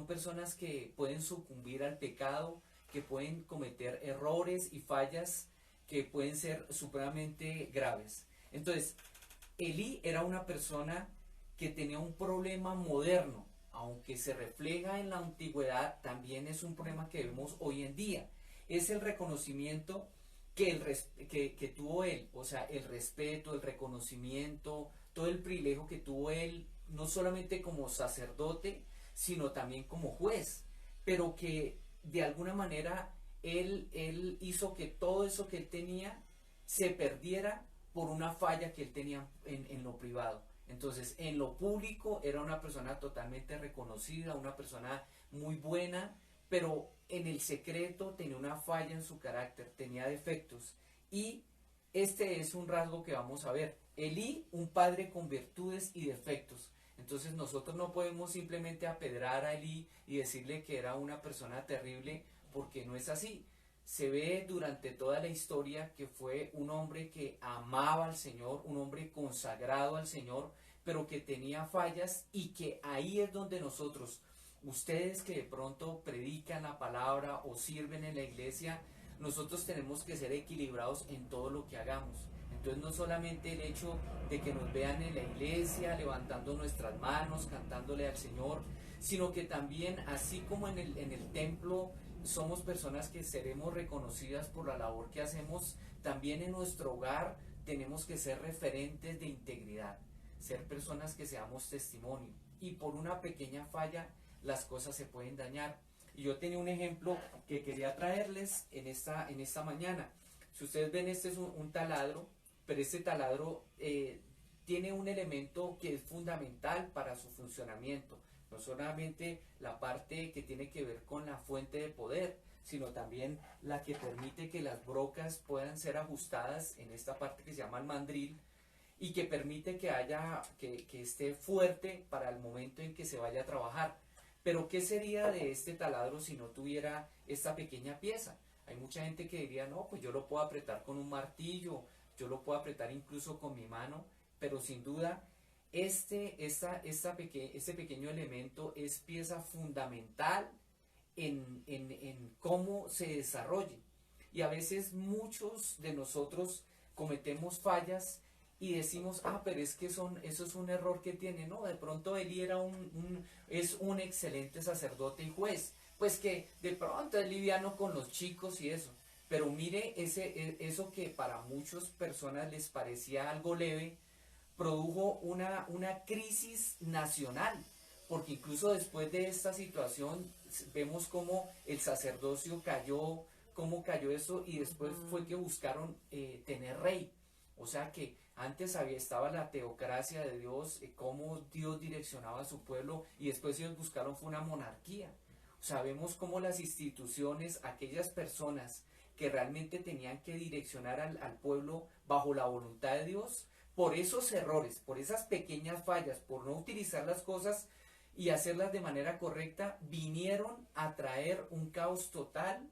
personas que pueden sucumbir al pecado, que pueden cometer errores y fallas que pueden ser supremamente graves. Entonces, Elí era una persona que tenía un problema moderno, aunque se refleja en la antigüedad, también es un problema que vemos hoy en día. Es el reconocimiento que tuvo él, o sea, el respeto, el reconocimiento, todo el privilegio que tuvo él, no solamente como sacerdote, sino también como juez, pero que de alguna manera él hizo que todo eso que él tenía se perdiera por una falla que él tenía en lo privado. Entonces, en lo público era una persona totalmente reconocida, una persona muy buena, pero en el secreto tenía una falla en su carácter, tenía defectos. Y este es un rasgo que vamos a ver. Elí, un padre con virtudes y defectos. Entonces nosotros no podemos simplemente apedrar a Elí y decirle que era una persona terrible, porque no es así. Se ve durante toda la historia que fue un hombre que amaba al Señor, un hombre consagrado al Señor, pero que tenía fallas, y que ahí es donde nosotros, ustedes que de pronto predican la palabra o sirven en la iglesia, nosotros tenemos que ser equilibrados en todo lo que hagamos. Entonces no solamente el hecho de que nos vean en la iglesia levantando nuestras manos, cantándole al Señor, sino que también, así como en el templo somos personas que seremos reconocidas por la labor que hacemos, también en nuestro hogar tenemos que ser referentes de integridad, ser personas que seamos testimonio. Y por una pequeña falla las cosas se pueden dañar. Y yo tenía un ejemplo que quería traerles en esta mañana. Si ustedes ven, este es un taladro, pero este taladro tiene un elemento que es fundamental para su funcionamiento. No solamente la parte que tiene que ver con la fuente de poder, sino también la que permite que las brocas puedan ser ajustadas en esta parte que se llama el mandril, y que permite que esté fuerte para el momento en que se vaya a trabajar. Pero ¿qué sería de este taladro si no tuviera esta pequeña pieza? Hay mucha gente que diría: no, pues yo lo puedo apretar con un martillo, yo lo puedo apretar incluso con mi mano, pero sin duda este pequeño elemento es pieza fundamental en cómo se desarrolle. Y a veces muchos de nosotros cometemos fallas y decimos: pero es que eso es un error que tiene. No, de pronto Elí es un excelente sacerdote y juez, pues que de pronto es liviano con los chicos y eso. Pero mire, eso que para muchas personas les parecía algo leve, produjo una crisis nacional, porque incluso después de esta situación vemos cómo el sacerdocio cayó, cómo cayó eso, y después fue que buscaron tener rey. O sea que antes estaba la teocracia de Dios, cómo Dios direccionaba a su pueblo, y después ellos buscaron fue una monarquía. O sabemos cómo las instituciones, aquellas personas que realmente tenían que direccionar al pueblo bajo la voluntad de Dios, por esos errores, por esas pequeñas fallas, por no utilizar las cosas y hacerlas de manera correcta, vinieron a traer un caos total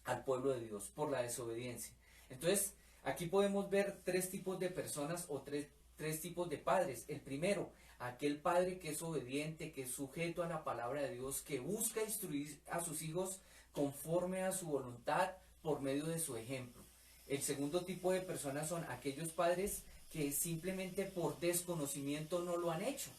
al pueblo de Dios por la desobediencia. Entonces, aquí podemos ver tres tipos de personas o tres tipos de padres. El primero, aquel padre que es obediente, que es sujeto a la palabra de Dios, que busca instruir a sus hijos conforme a su voluntad por medio de su ejemplo. El segundo tipo de personas son aquellos padres que simplemente por desconocimiento no lo han hecho.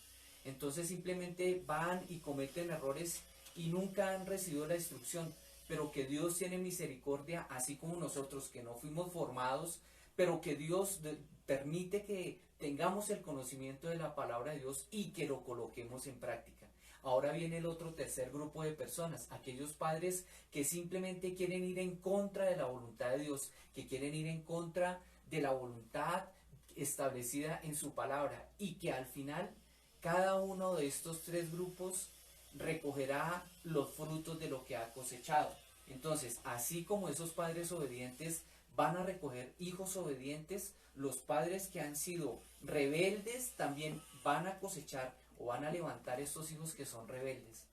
Entonces simplemente van y cometen errores y nunca han recibido la instrucción, pero que Dios tiene misericordia, así como nosotros que no fuimos formados, pero que Dios permite que tengamos el conocimiento de la palabra de Dios y que lo coloquemos en práctica. Ahora viene el otro tercer grupo de personas, aquellos padres que simplemente quieren ir en contra de la voluntad de Dios, que quieren ir en contra de la voluntad establecida en su palabra, y que al final cada uno de estos tres grupos recogerá los frutos de lo que ha cosechado. Entonces, así como esos padres obedientes van a recoger hijos obedientes, los padres que han sido rebeldes también van a cosechar o van a levantar estos hijos que son rebeldes.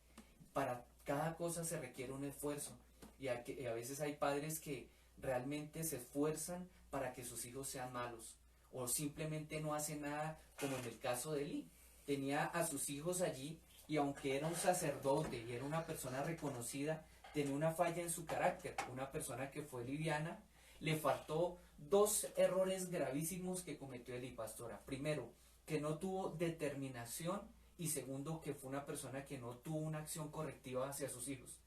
Para cada cosa se requiere un esfuerzo, y a veces hay padres que realmente se esfuerzan para que sus hijos sean malos, o simplemente no hacen nada, como en el caso de Elí. Tenía a sus hijos allí, y aunque era un sacerdote y era una persona reconocida, tenía una falla en su carácter, una persona que fue liviana. Le faltó dos errores gravísimos que cometió Elí, pastora. Primero, que no tuvo determinación, y segundo, que fue una persona que no tuvo una acción correctiva hacia sus hijos.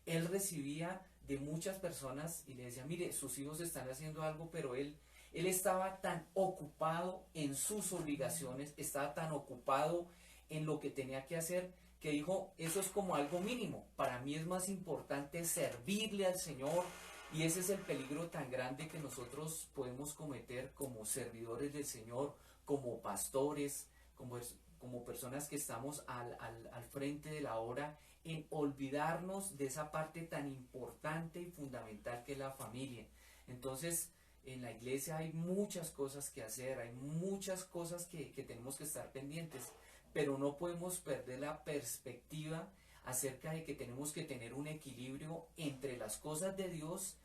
Él recibía de muchas personas y le decía, mire, sus hijos están haciendo algo, pero él estaba tan ocupado en sus obligaciones, estaba tan ocupado en lo que tenía que hacer, que dijo, eso es como algo mínimo, para mí es más importante servirle al Señor. Y ese es el peligro tan grande que nosotros podemos cometer como servidores del Señor, como pastores, como personas que estamos al frente de la obra, en olvidarnos de esa parte tan importante y fundamental que es la familia. Entonces, en la iglesia hay muchas cosas que hacer, hay muchas cosas que tenemos que estar pendientes, pero no podemos perder la perspectiva acerca de que tenemos que tener un equilibrio entre las cosas de Dios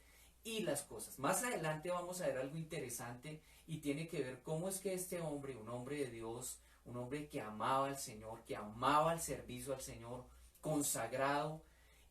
y las cosas. Más adelante vamos a ver algo interesante, y tiene que ver cómo es que este hombre, un hombre de Dios, un hombre que amaba al Señor, que amaba el servicio al Señor, consagrado,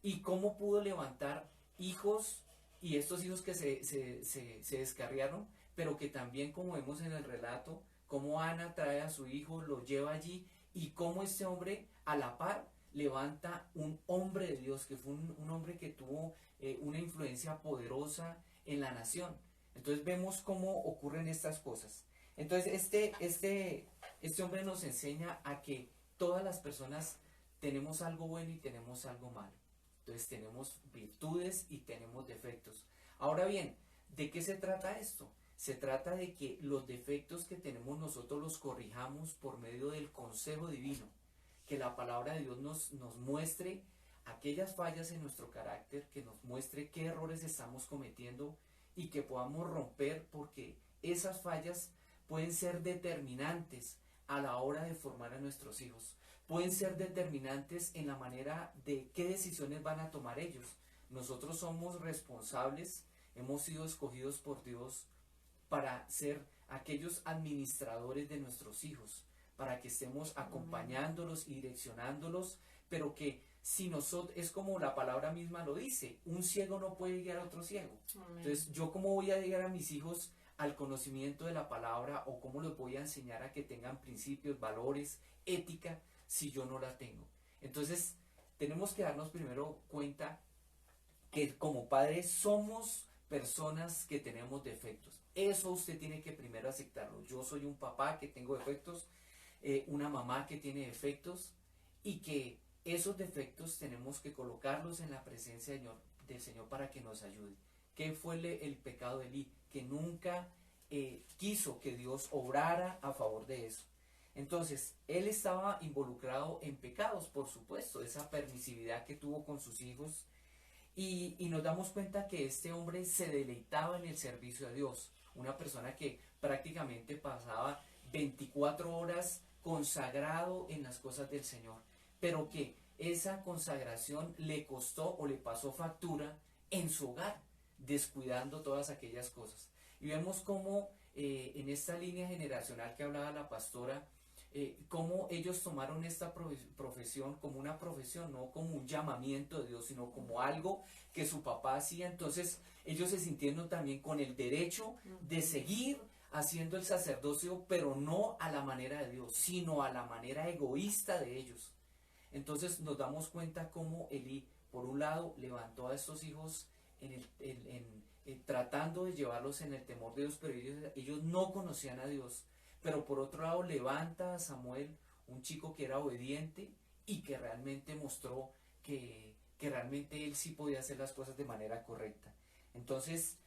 y cómo pudo levantar hijos, y estos hijos que se descarriaron, pero que también, como vemos en el relato, cómo Ana trae a su hijo, lo lleva allí, y cómo este hombre a la par levanta un hombre de Dios, que fue un hombre que tuvo una influencia poderosa en la nación. Entonces vemos cómo ocurren estas cosas. Entonces este hombre nos enseña a que todas las personas tenemos algo bueno y tenemos algo malo. Entonces tenemos virtudes y tenemos defectos. Ahora bien, ¿de qué se trata esto? Se trata de que los defectos que tenemos nosotros los corrijamos por medio del consejo divino. Que la palabra de Dios nos muestre aquellas fallas en nuestro carácter, que nos muestre qué errores estamos cometiendo, y que podamos romper, porque esas fallas pueden ser determinantes a la hora de formar a nuestros hijos. Pueden ser determinantes en la manera de qué decisiones van a tomar ellos. Nosotros somos responsables, hemos sido escogidos por Dios para ser aquellos administradores de nuestros hijos, para que estemos acompañándolos y direccionándolos, pero que si nosotros, es como la palabra misma lo dice, un ciego no puede guiar a otro ciego. Amén. Entonces, ¿yo cómo voy a llegar a mis hijos al conocimiento de la palabra, o cómo les voy a enseñar a que tengan principios, valores, ética, si yo no la tengo? Entonces, tenemos que darnos primero cuenta que como padres somos personas que tenemos defectos. Eso usted tiene que primero aceptarlo. Yo soy un papá que tengo defectos, una mamá que tiene defectos, y que esos defectos tenemos que colocarlos en la presencia del Señor para que nos ayude. ¿Qué fue el pecado de Elí? Que nunca quiso que Dios obrara a favor de eso. Entonces, él estaba involucrado en pecados, por supuesto, esa permisividad que tuvo con sus hijos, y nos damos cuenta que este hombre se deleitaba en el servicio a Dios, una persona que prácticamente pasaba 24 horas consagrado en las cosas del Señor, pero que esa consagración le costó o le pasó factura en su hogar, descuidando todas aquellas cosas. Y vemos cómo en esta línea generacional que hablaba la pastora, cómo ellos tomaron esta profesión como una profesión, no como un llamamiento de Dios, sino como algo que su papá hacía. Entonces ellos se sintieron también con el derecho de seguir haciendo el sacerdocio, pero no a la manera de Dios, sino a la manera egoísta de ellos. Entonces nos damos cuenta cómo Elí, por un lado, levantó a estos hijos tratando de llevarlos en el temor de Dios, pero ellos no conocían a Dios. Pero por otro lado levanta a Samuel, un chico que era obediente y que realmente mostró que realmente él sí podía hacer las cosas de manera correcta. Entonces,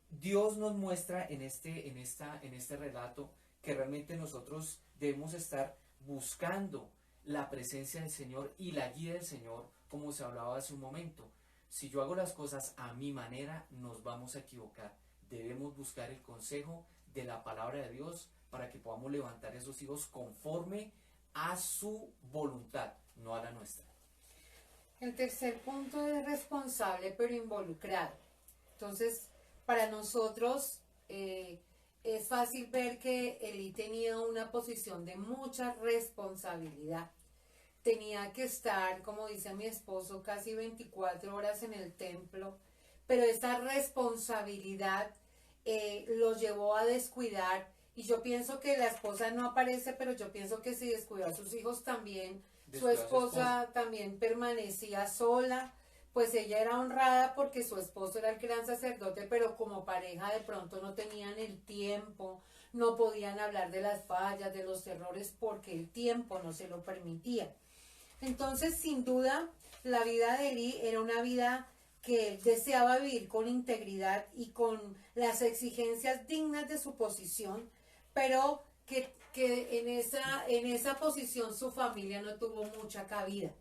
Dios nos muestra en este relato que realmente nosotros debemos estar buscando la presencia del Señor y la guía del Señor, como se hablaba hace un momento. Si yo hago las cosas a mi manera, nos vamos a equivocar. Debemos buscar el consejo de la palabra de Dios para que podamos levantar esos hijos conforme a su voluntad, no a la nuestra. El tercer punto es responsable pero involucrado. Entonces, para nosotros es fácil ver que Elí tenía una posición de mucha responsabilidad. Tenía que estar, como dice mi esposo, casi 24 horas en el templo, pero esa responsabilidad lo llevó a descuidar. Y yo pienso que la esposa no aparece, pero yo pienso que si descuidó a sus hijos también, su esposa también permanecía sola. Pues ella era honrada porque su esposo era el gran sacerdote, pero como pareja de pronto no tenían el tiempo, no podían hablar de las fallas, de los errores, porque el tiempo no se lo permitía. Entonces, sin duda, la vida de Elí era una vida que él deseaba vivir con integridad y con las exigencias dignas de su posición, pero que en esa posición su familia no tuvo mucha cabida,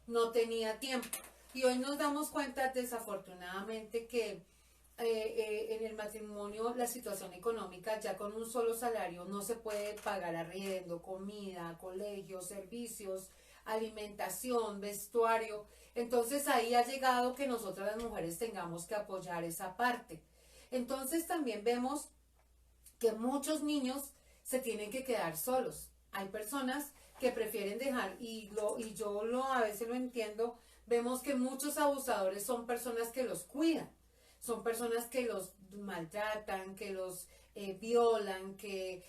no tenía tiempo. Y hoy nos damos cuenta, desafortunadamente, que en el matrimonio la situación económica, ya con un solo salario no se puede pagar arriendo, comida, colegio, servicios, alimentación, vestuario. Entonces ahí ha llegado que nosotras las mujeres tengamos que apoyar esa parte. Entonces también vemos que muchos niños se tienen que quedar solos. Hay personas que prefieren dejar, y yo a veces lo entiendo. Vemos que muchos abusadores son personas que los cuidan, son personas que los maltratan, que los violan, que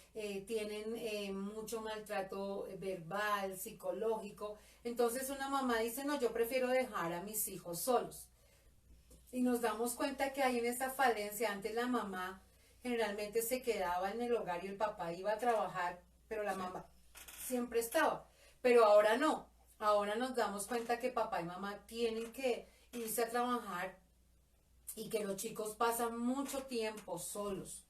tienen mucho maltrato verbal, psicológico. Entonces una mamá dice, no, yo prefiero dejar a mis hijos solos. Y nos damos cuenta que hay en esta falencia. Antes la mamá generalmente se quedaba en el hogar y el papá iba a trabajar, pero la mamá siempre estaba. Pero ahora no. Ahora nos damos cuenta que papá y mamá tienen que irse a trabajar y que los chicos pasan mucho tiempo solos.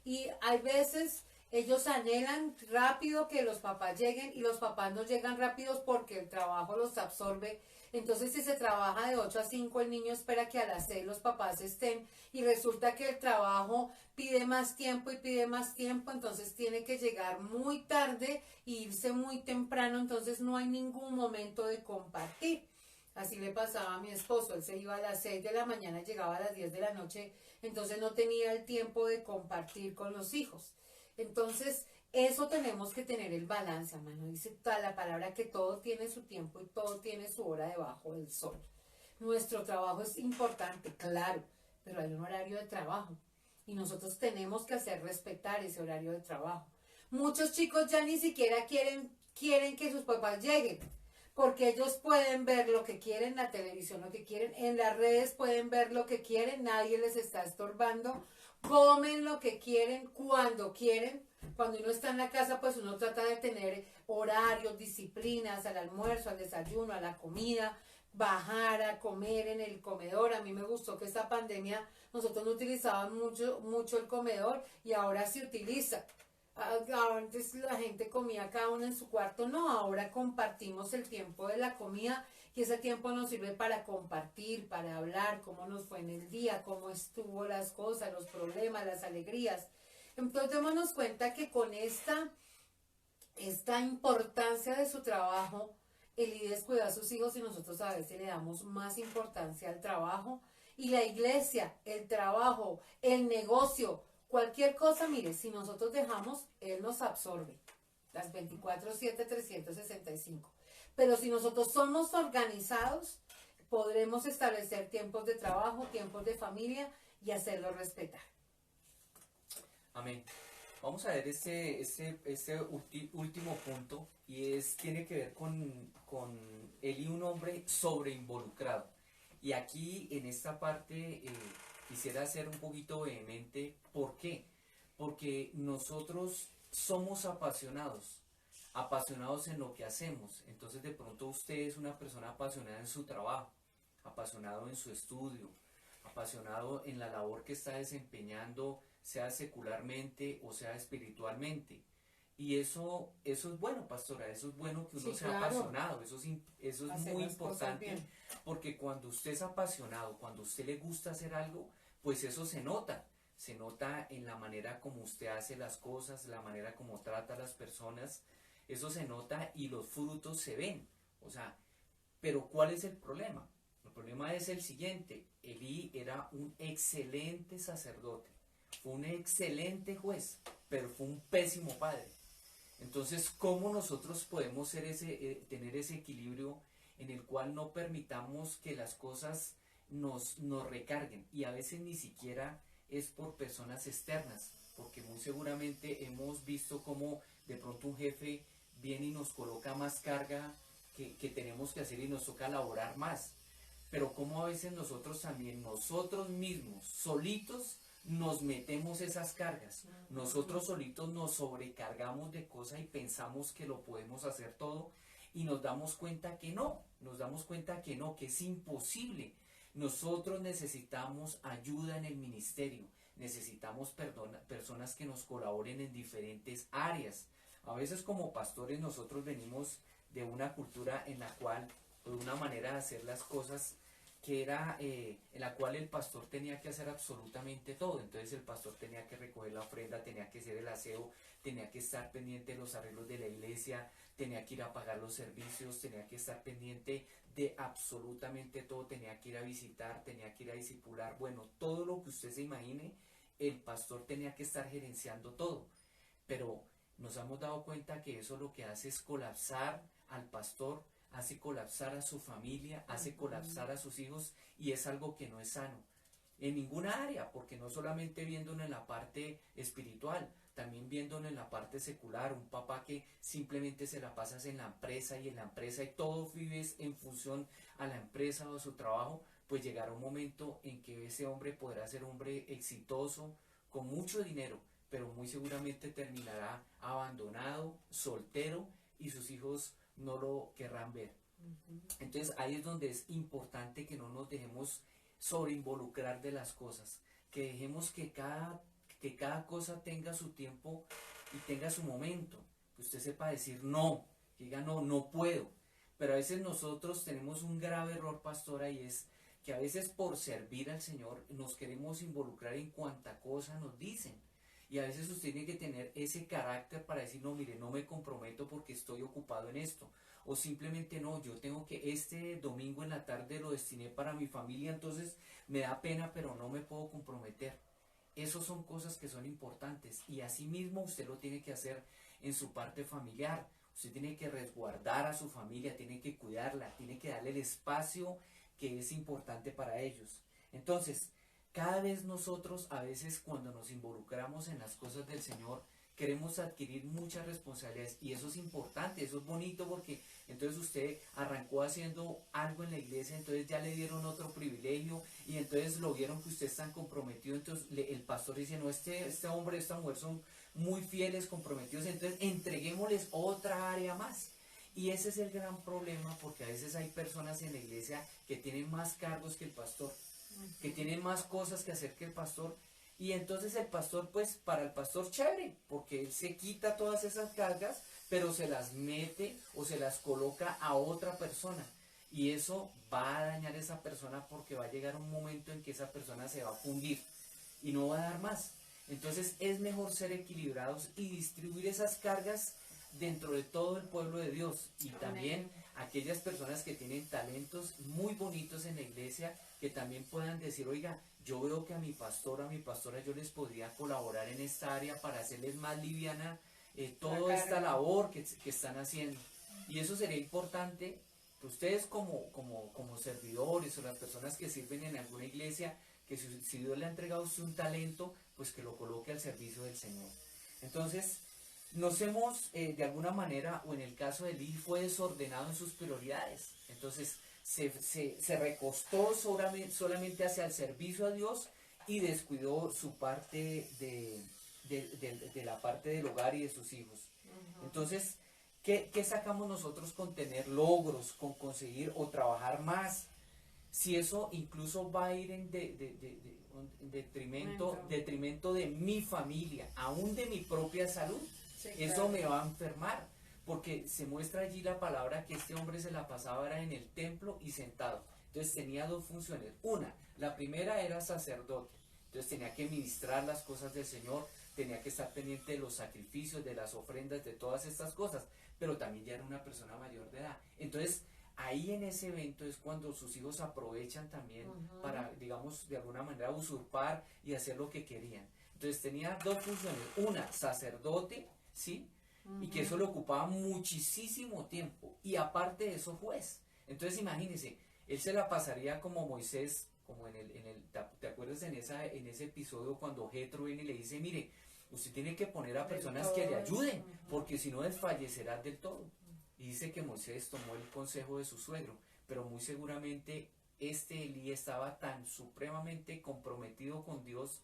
Y hay veces ellos anhelan rápido que los papás lleguen y los papás no llegan rápidos porque el trabajo los absorbe. Entonces, si se trabaja de 8 a 5, el niño espera que a las 6 los papás estén, y resulta que el trabajo pide más tiempo y pide más tiempo, entonces tiene que llegar muy tarde e irse muy temprano, entonces no hay ningún momento de compartir. Así le pasaba a mi esposo, él se iba a las 6 de la mañana, llegaba a las 10 de la noche, entonces no tenía el tiempo de compartir con los hijos. Entonces, eso tenemos que tener el balance, hermano. Dice toda la palabra que todo tiene su tiempo y todo tiene su hora debajo del sol. Nuestro trabajo es importante, claro, pero hay un horario de trabajo y nosotros tenemos que hacer respetar ese horario de trabajo. Muchos chicos ya ni siquiera quieren que sus papás lleguen, porque ellos pueden ver lo que quieren en la televisión, lo que quieren en las redes, pueden ver lo que quieren, nadie les está estorbando, comen lo que quieren, cuando quieren. Cuando uno está en la casa, pues uno trata de tener horarios, disciplinas, al almuerzo, al desayuno, a la comida, bajar a comer en el comedor. A mí me gustó que esta pandemia nosotros no utilizábamos mucho el comedor, y ahora se utiliza. Antes la gente comía cada uno en su cuarto, no, ahora compartimos el tiempo de la comida y ese tiempo nos sirve para compartir, para hablar cómo nos fue en el día, cómo estuvo las cosas, los problemas, las alegrías. Entonces démonos cuenta que con esta importancia de su trabajo, Eli descuida a sus hijos y nosotros a veces le damos más importancia al trabajo. Y la iglesia, el trabajo, el negocio, cualquier cosa, mire, si nosotros dejamos, Él nos absorbe las 24/7, 365. Pero si nosotros somos organizados, podremos establecer tiempos de trabajo, tiempos de familia y hacerlo respetar. Amén. Vamos a ver último punto y tiene que ver con Eli, un hombre sobreinvolucrado. Y aquí en esta parte quisiera ser un poquito vehemente. ¿Por qué? Porque nosotros somos apasionados en lo que hacemos. Entonces de pronto usted es una persona apasionada en su trabajo, apasionado en su estudio, apasionado en la labor que está desempeñando, sea secularmente o sea espiritualmente. Y eso es bueno, pastora, eso es bueno que uno Sí, sea claro. apasionado, eso es Hacer muy las cosas importante, bien. porque cuando usted es apasionado, cuando a usted le gusta hacer algo, pues eso se nota en la manera como usted hace las cosas, la manera como trata a las personas, eso se nota y los frutos se ven. O sea, pero ¿cuál es el problema? El problema es el siguiente: Elí era un excelente sacerdote, fue un excelente juez, pero fue un pésimo padre. Entonces, ¿cómo nosotros podemos tener ese equilibrio en el cual no permitamos que las cosas nos recarguen? Y a veces ni siquiera es por personas externas, porque muy seguramente hemos visto cómo de pronto un jefe viene y nos coloca más carga que tenemos que hacer y nos toca laborar más. Pero como a veces nosotros también, nosotros mismos, solitos, nos metemos esas cargas. Nosotros solitos nos sobrecargamos de cosas y pensamos que lo podemos hacer todo y nos damos cuenta que no, que es imposible. Nosotros necesitamos ayuda en el ministerio, necesitamos personas que nos colaboren en diferentes áreas. A veces como pastores nosotros venimos de una cultura en la cual, de una manera de hacer las cosas, que era en la cual el pastor tenía que hacer absolutamente todo. Entonces el pastor tenía que recoger la ofrenda, tenía que hacer el aseo, tenía que estar pendiente de los arreglos de la iglesia, tenía que ir a pagar los servicios, tenía que estar pendiente de absolutamente todo, tenía que ir a visitar, tenía que ir a discipular, bueno, todo lo que usted se imagine, el pastor tenía que estar gerenciando todo. Pero nos hemos dado cuenta que eso lo que hace es colapsar al pastor, hace colapsar a su familia, hace colapsar a sus hijos, y es algo que no es sano en ninguna área, porque no solamente viéndolo en la parte espiritual, también viéndolo en la parte secular. Un papá que simplemente se la pasas en la empresa y todo vives en función a la empresa o a su trabajo, pues llegará un momento en que ese hombre podrá ser un hombre exitoso, con mucho dinero, pero muy seguramente terminará abandonado, soltero, y sus hijos no lo querrán ver. Entonces ahí es donde es importante que no nos dejemos sobreinvolucrar de las cosas, que dejemos que cada cosa tenga su tiempo y tenga su momento, que usted sepa decir no, que diga no, no puedo. Pero a veces nosotros tenemos un grave error, pastora, y es que a veces por servir al Señor nos queremos involucrar en cuanta cosa nos dicen. Y a veces usted tiene que tener ese carácter para decir, no, mire, no me comprometo porque estoy ocupado en esto. O simplemente no, yo tengo que este domingo en la tarde lo destiné para mi familia, entonces me da pena, pero no me puedo comprometer. Esas son cosas que son importantes, y así mismo usted lo tiene que hacer en su parte familiar. Usted tiene que resguardar a su familia, tiene que cuidarla, tiene que darle el espacio que es importante para ellos. Entonces, cada vez nosotros, a veces cuando nos involucramos en las cosas del Señor, queremos adquirir muchas responsabilidades, y eso es importante, eso es bonito, porque entonces usted arrancó haciendo algo en la iglesia, entonces ya le dieron otro privilegio, y entonces lo vieron que usted está comprometido, entonces el pastor dice, no, este hombre, esta mujer son muy fieles, comprometidos, entonces entreguémosles otra área más. Y ese es el gran problema, porque a veces hay personas en la iglesia que tienen más cargos que el pastor, que tienen más cosas que hacer que el pastor, Y entonces el pastor, pues para el pastor chévere, porque él se quita todas esas cargas, pero se las mete o se las coloca a otra persona. Y eso va a dañar a esa persona porque va a llegar un momento en que esa persona se va a fundir y no va a dar más. Entonces es mejor ser equilibrados y distribuir esas cargas dentro de todo el pueblo de Dios. Y también aquellas personas que tienen talentos muy bonitos en la iglesia, que también puedan decir, oiga, yo veo que a mi pastor, a mi pastora, yo les podría colaborar en esta área para hacerles más liviana toda esta labor que están haciendo. Y eso sería importante, que ustedes como servidores o las personas que sirven en alguna iglesia, que si Dios le ha entregado a usted un talento, pues que lo coloque al servicio del Señor. Entonces, nos hemos, de alguna manera, o en el caso de Eli, fue desordenado en sus prioridades. Entonces, se recostó solamente hacia el servicio a Dios y descuidó su parte de la parte del hogar y de sus hijos. Entonces, ¿qué sacamos nosotros con tener logros, con conseguir o trabajar más? Si eso incluso va a ir en detrimento de mi familia, aún de mi propia salud, sí, eso claro, me va a enfermar, porque se muestra allí la palabra que este hombre se la pasaba era en el templo y sentado. Entonces tenía dos funciones. La primera era sacerdote, entonces tenía que ministrar las cosas del Señor, tenía que estar pendiente de los sacrificios, de las ofrendas, de todas estas cosas, pero también ya era una persona mayor de edad. Entonces, ahí en ese evento es cuando sus hijos aprovechan también para, digamos, de alguna manera usurpar y hacer lo que querían. Entonces tenía dos funciones. Una, sacerdote, ¿sí? Y que eso le ocupaba muchísimo tiempo. Y aparte de eso, juez. Entonces imagínense, él se la pasaría como Moisés, como ¿te acuerdas en ese episodio cuando Jetro viene y le dice, mire, usted tiene que poner a personas que le ayuden, porque si no desfallecerá del todo. Y dice que Moisés tomó el consejo de su suegro, pero muy seguramente Elí estaba tan supremamente comprometido con Dios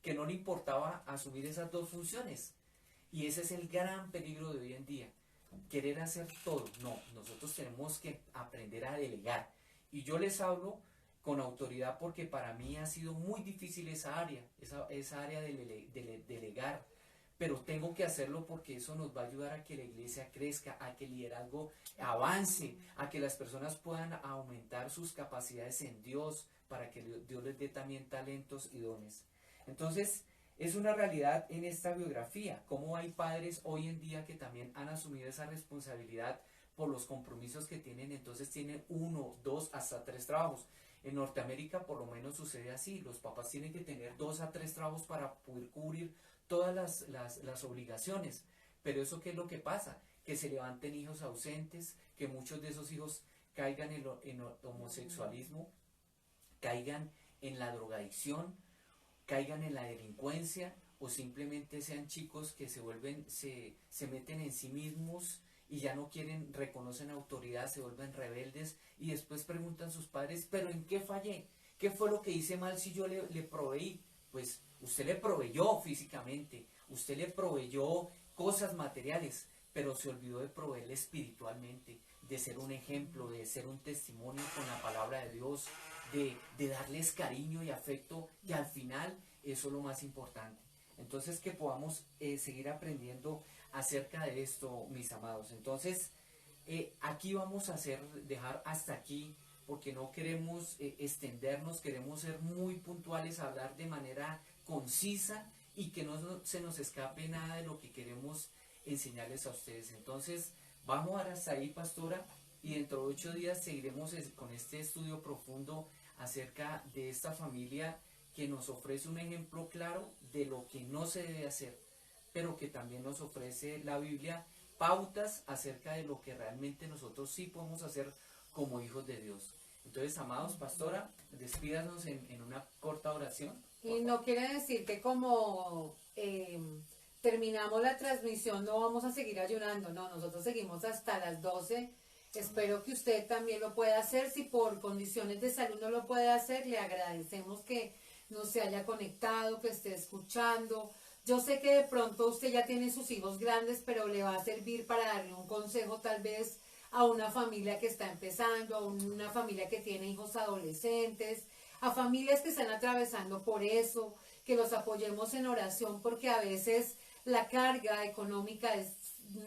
que no le importaba asumir esas dos funciones. Y ese es el gran peligro de hoy en día, querer hacer todo. No, nosotros tenemos que aprender a delegar. Y yo les hablo con autoridad porque para mí ha sido muy difícil esa área de delegar. Pero tengo que hacerlo porque eso nos va a ayudar a que la iglesia crezca, a que el liderazgo avance, a que las personas puedan aumentar sus capacidades en Dios, para que Dios les dé también talentos y dones. Entonces, es una realidad en esta biografía, cómo hay padres hoy en día que también han asumido esa responsabilidad por los compromisos que tienen, entonces tienen 1, 2, hasta 3 trabajos. En Norteamérica por lo menos sucede así, los papás tienen que tener 2 a 3 trabajos para poder cubrir todas las obligaciones. Pero eso, ¿qué es lo que pasa? Que se levanten hijos ausentes, que muchos de esos hijos caigan en homosexualismo, caigan en la drogadicción, caigan en la delincuencia, o simplemente sean chicos que se meten en sí mismos y ya no reconocen autoridad, se vuelven rebeldes y después preguntan a sus padres, ¿pero en qué fallé? ¿Qué fue lo que hice mal si yo le proveí? Pues usted le proveyó físicamente, usted le proveyó cosas materiales, pero se olvidó de proveerle espiritualmente, de ser un ejemplo, de ser un testimonio con la palabra de Dios, de darles cariño y afecto, que al final eso es lo más importante. Entonces, que podamos seguir aprendiendo acerca de esto, mis amados. Entonces, aquí vamos a dejar hasta aquí, porque no queremos extendernos, queremos ser muy puntuales, hablar de manera concisa y que no se nos escape nada de lo que queremos enseñarles a ustedes. Entonces, vamos a dar hasta ahí, pastora, y dentro de 8 días seguiremos con este estudio profundo acerca de esta familia que nos ofrece un ejemplo claro de lo que no se debe hacer, pero que también nos ofrece la Biblia pautas acerca de lo que realmente nosotros sí podemos hacer como hijos de Dios. Entonces, amados, pastora, despídanos en una corta oración. Y no quiere decir que como terminamos la transmisión no vamos a seguir ayunando, no, nosotros seguimos hasta las 12. Espero que usted también lo pueda hacer. Si por condiciones de salud no lo puede hacer, le agradecemos que nos se haya conectado, que esté escuchando. Yo sé que de pronto usted ya tiene sus hijos grandes, pero le va a servir para darle un consejo tal vez a una familia que está empezando, a una familia que tiene hijos adolescentes, a familias que están atravesando por eso, que los apoyemos en oración, porque a veces la carga económica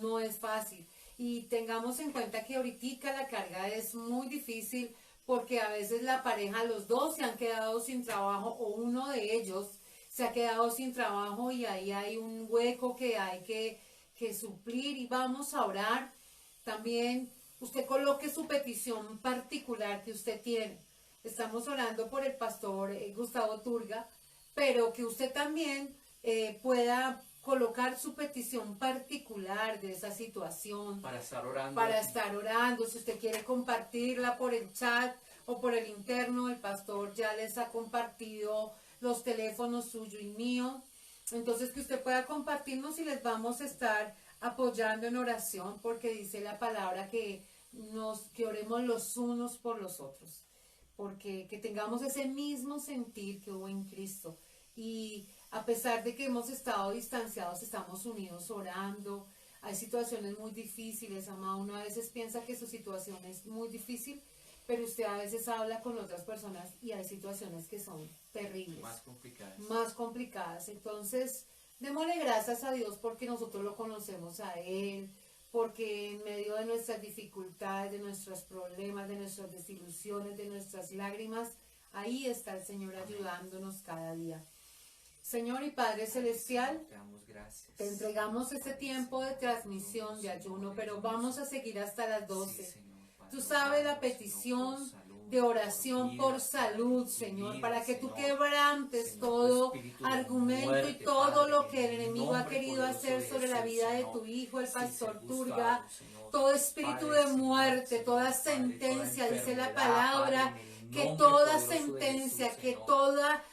no es fácil. Y tengamos en cuenta que ahorita la carga es muy difícil, porque a veces la pareja, los dos se han quedado sin trabajo, o uno de ellos se ha quedado sin trabajo, y ahí hay un hueco que hay que suplir, y vamos a orar. También usted coloque su petición particular que usted tiene. Estamos orando por el pastor Gustavo Turga, pero que usted también pueda colocar su petición particular de esa situación. Para estar orando. Para estar orando. Si usted quiere compartirla por el chat o por el interno, el pastor ya les ha compartido los teléfonos suyo y mío. Entonces que usted pueda compartirnos y les vamos a estar apoyando en oración, porque dice la palabra que oremos los unos por los otros, porque que tengamos ese mismo sentir que hubo en Cristo. Y a pesar de que hemos estado distanciados, estamos unidos orando. Hay situaciones muy difíciles, amado. Uno a veces piensa que su situación es muy difícil, pero usted a veces habla con otras personas y hay situaciones que son terribles. Más complicadas. Entonces, démosle gracias a Dios porque nosotros lo conocemos a Él, porque en medio de nuestras dificultades, de nuestros problemas, de nuestras desilusiones, de nuestras lágrimas, ahí está el Señor ayudándonos cada día. Señor y Padre Celestial, te entregamos este tiempo de transmisión, de ayuno, pero vamos a seguir hasta las 12. Tú sabes la petición de oración por salud, Señor, para que tú quebrantes todo argumento y todo lo que el enemigo ha querido hacer sobre la vida de tu hijo, el pastor Turga, todo espíritu de muerte, toda sentencia, dice la palabra, que toda sentencia, que toda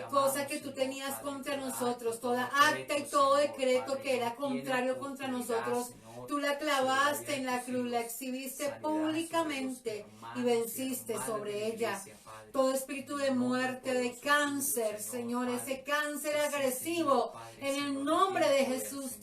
cosa que tú tenías contra nosotros, toda acta y todo decreto que era contrario contra nosotros, tú la clavaste en la cruz, la exhibiste públicamente y venciste sobre ella. Todo espíritu de muerte, de cáncer, Señor, ese cáncer agresivo, en el nombre de Jesús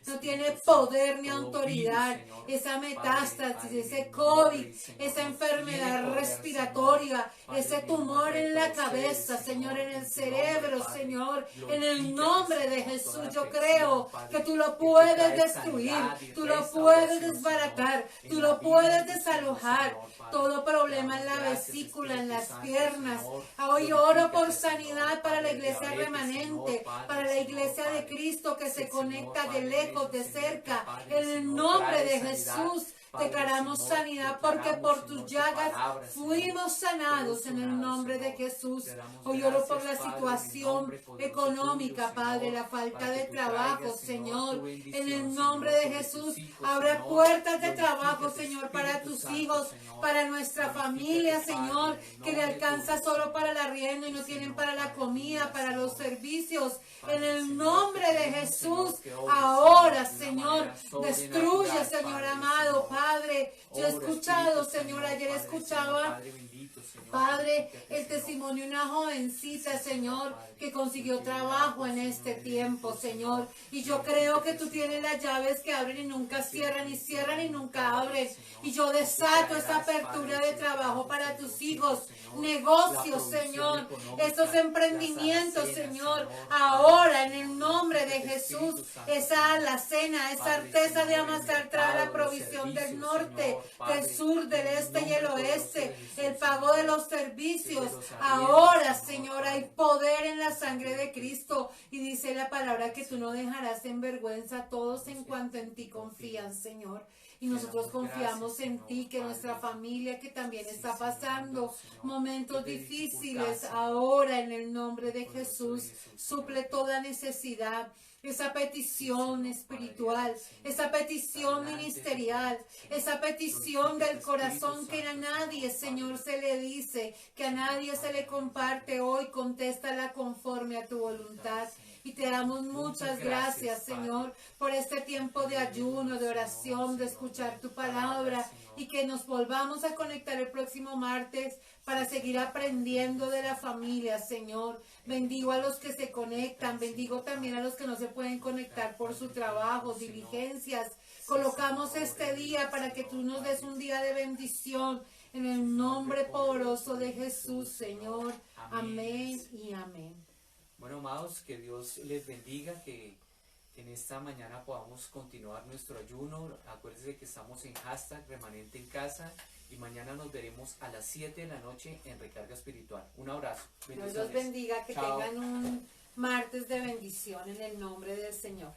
no tiene poder ni autoridad. Esa metástasis, ese COVID, esa enfermedad respiratoria, ese tumor en la cabeza, Señor, en el cerebro, Señor, en el nombre de Jesús, yo creo que tú lo puedes destruir, tú lo puedes desbaratar, tú lo puedes desalojar. Todo problema en la vesícula, en las piernas. Hoy oro por sanidad para la iglesia remanente, para la iglesia de Cristo que se conecta de lejos, de cerca. En el nombre de Jesús declaramos sanidad, porque por tus llagas fuimos sanados en el nombre de Jesús. Hoy oro por la situación económica, Padre, la falta de trabajo, Señor. En el nombre de Jesús, abra puertas de trabajo, Señor, para tus hijos, para nuestra familia, Señor, que le alcanza solo para el arriendo y no tienen para la comida, para los servicios. En el nombre de Jesús, ahora, Señor, destruye, Señor amado, Padre. Yo he escuchado, Señor, ayer escuchaba, Padre, el testimonio de una jovencita, Señor, que consiguió trabajo en este tiempo, Señor. Y yo creo que tú tienes las llaves que abren y nunca cierran, y cierran y nunca abren. Y yo desato esa apertura de trabajo para tus hijos, negocios, Señor, esos emprendimientos, Señor, ahora en el nombre de Jesús, esa alacena, esa artesa de amasar trae la provisión del norte, del sur, del este y el oeste, el pago de los servicios. Ahora, Señor, hay poder en la sangre de Cristo, y dice la palabra que tú no dejarás en vergüenza a todos en cuanto en ti confían, Señor. Y nosotros confiamos en ti, que nuestra familia, que también está pasando momentos difíciles, ahora en el nombre de Jesús, suple toda necesidad, esa petición espiritual, esa petición ministerial, esa petición del corazón que a nadie, Señor, se le dice, que a nadie se le comparte. Hoy contéstala conforme a tu voluntad. Y te damos muchas gracias, Señor, por este tiempo de ayuno, de oración, de escuchar tu palabra, y que nos volvamos a conectar el próximo martes para seguir aprendiendo de la familia, Señor. Bendigo a los que se conectan, bendigo también a los que no se pueden conectar por su trabajo, diligencias. Colocamos este día para que tú nos des un día de bendición, en el nombre poderoso de Jesús, Señor. Amén y amén. Bueno, amados, que Dios les bendiga, que en esta mañana podamos continuar nuestro ayuno. Acuérdense que estamos en hashtag remanente en casa y mañana nos veremos a las 7 de la noche en Recarga Espiritual. Un abrazo. Dios los bendiga, que Chao. tengan un martes de bendición en el nombre del Señor.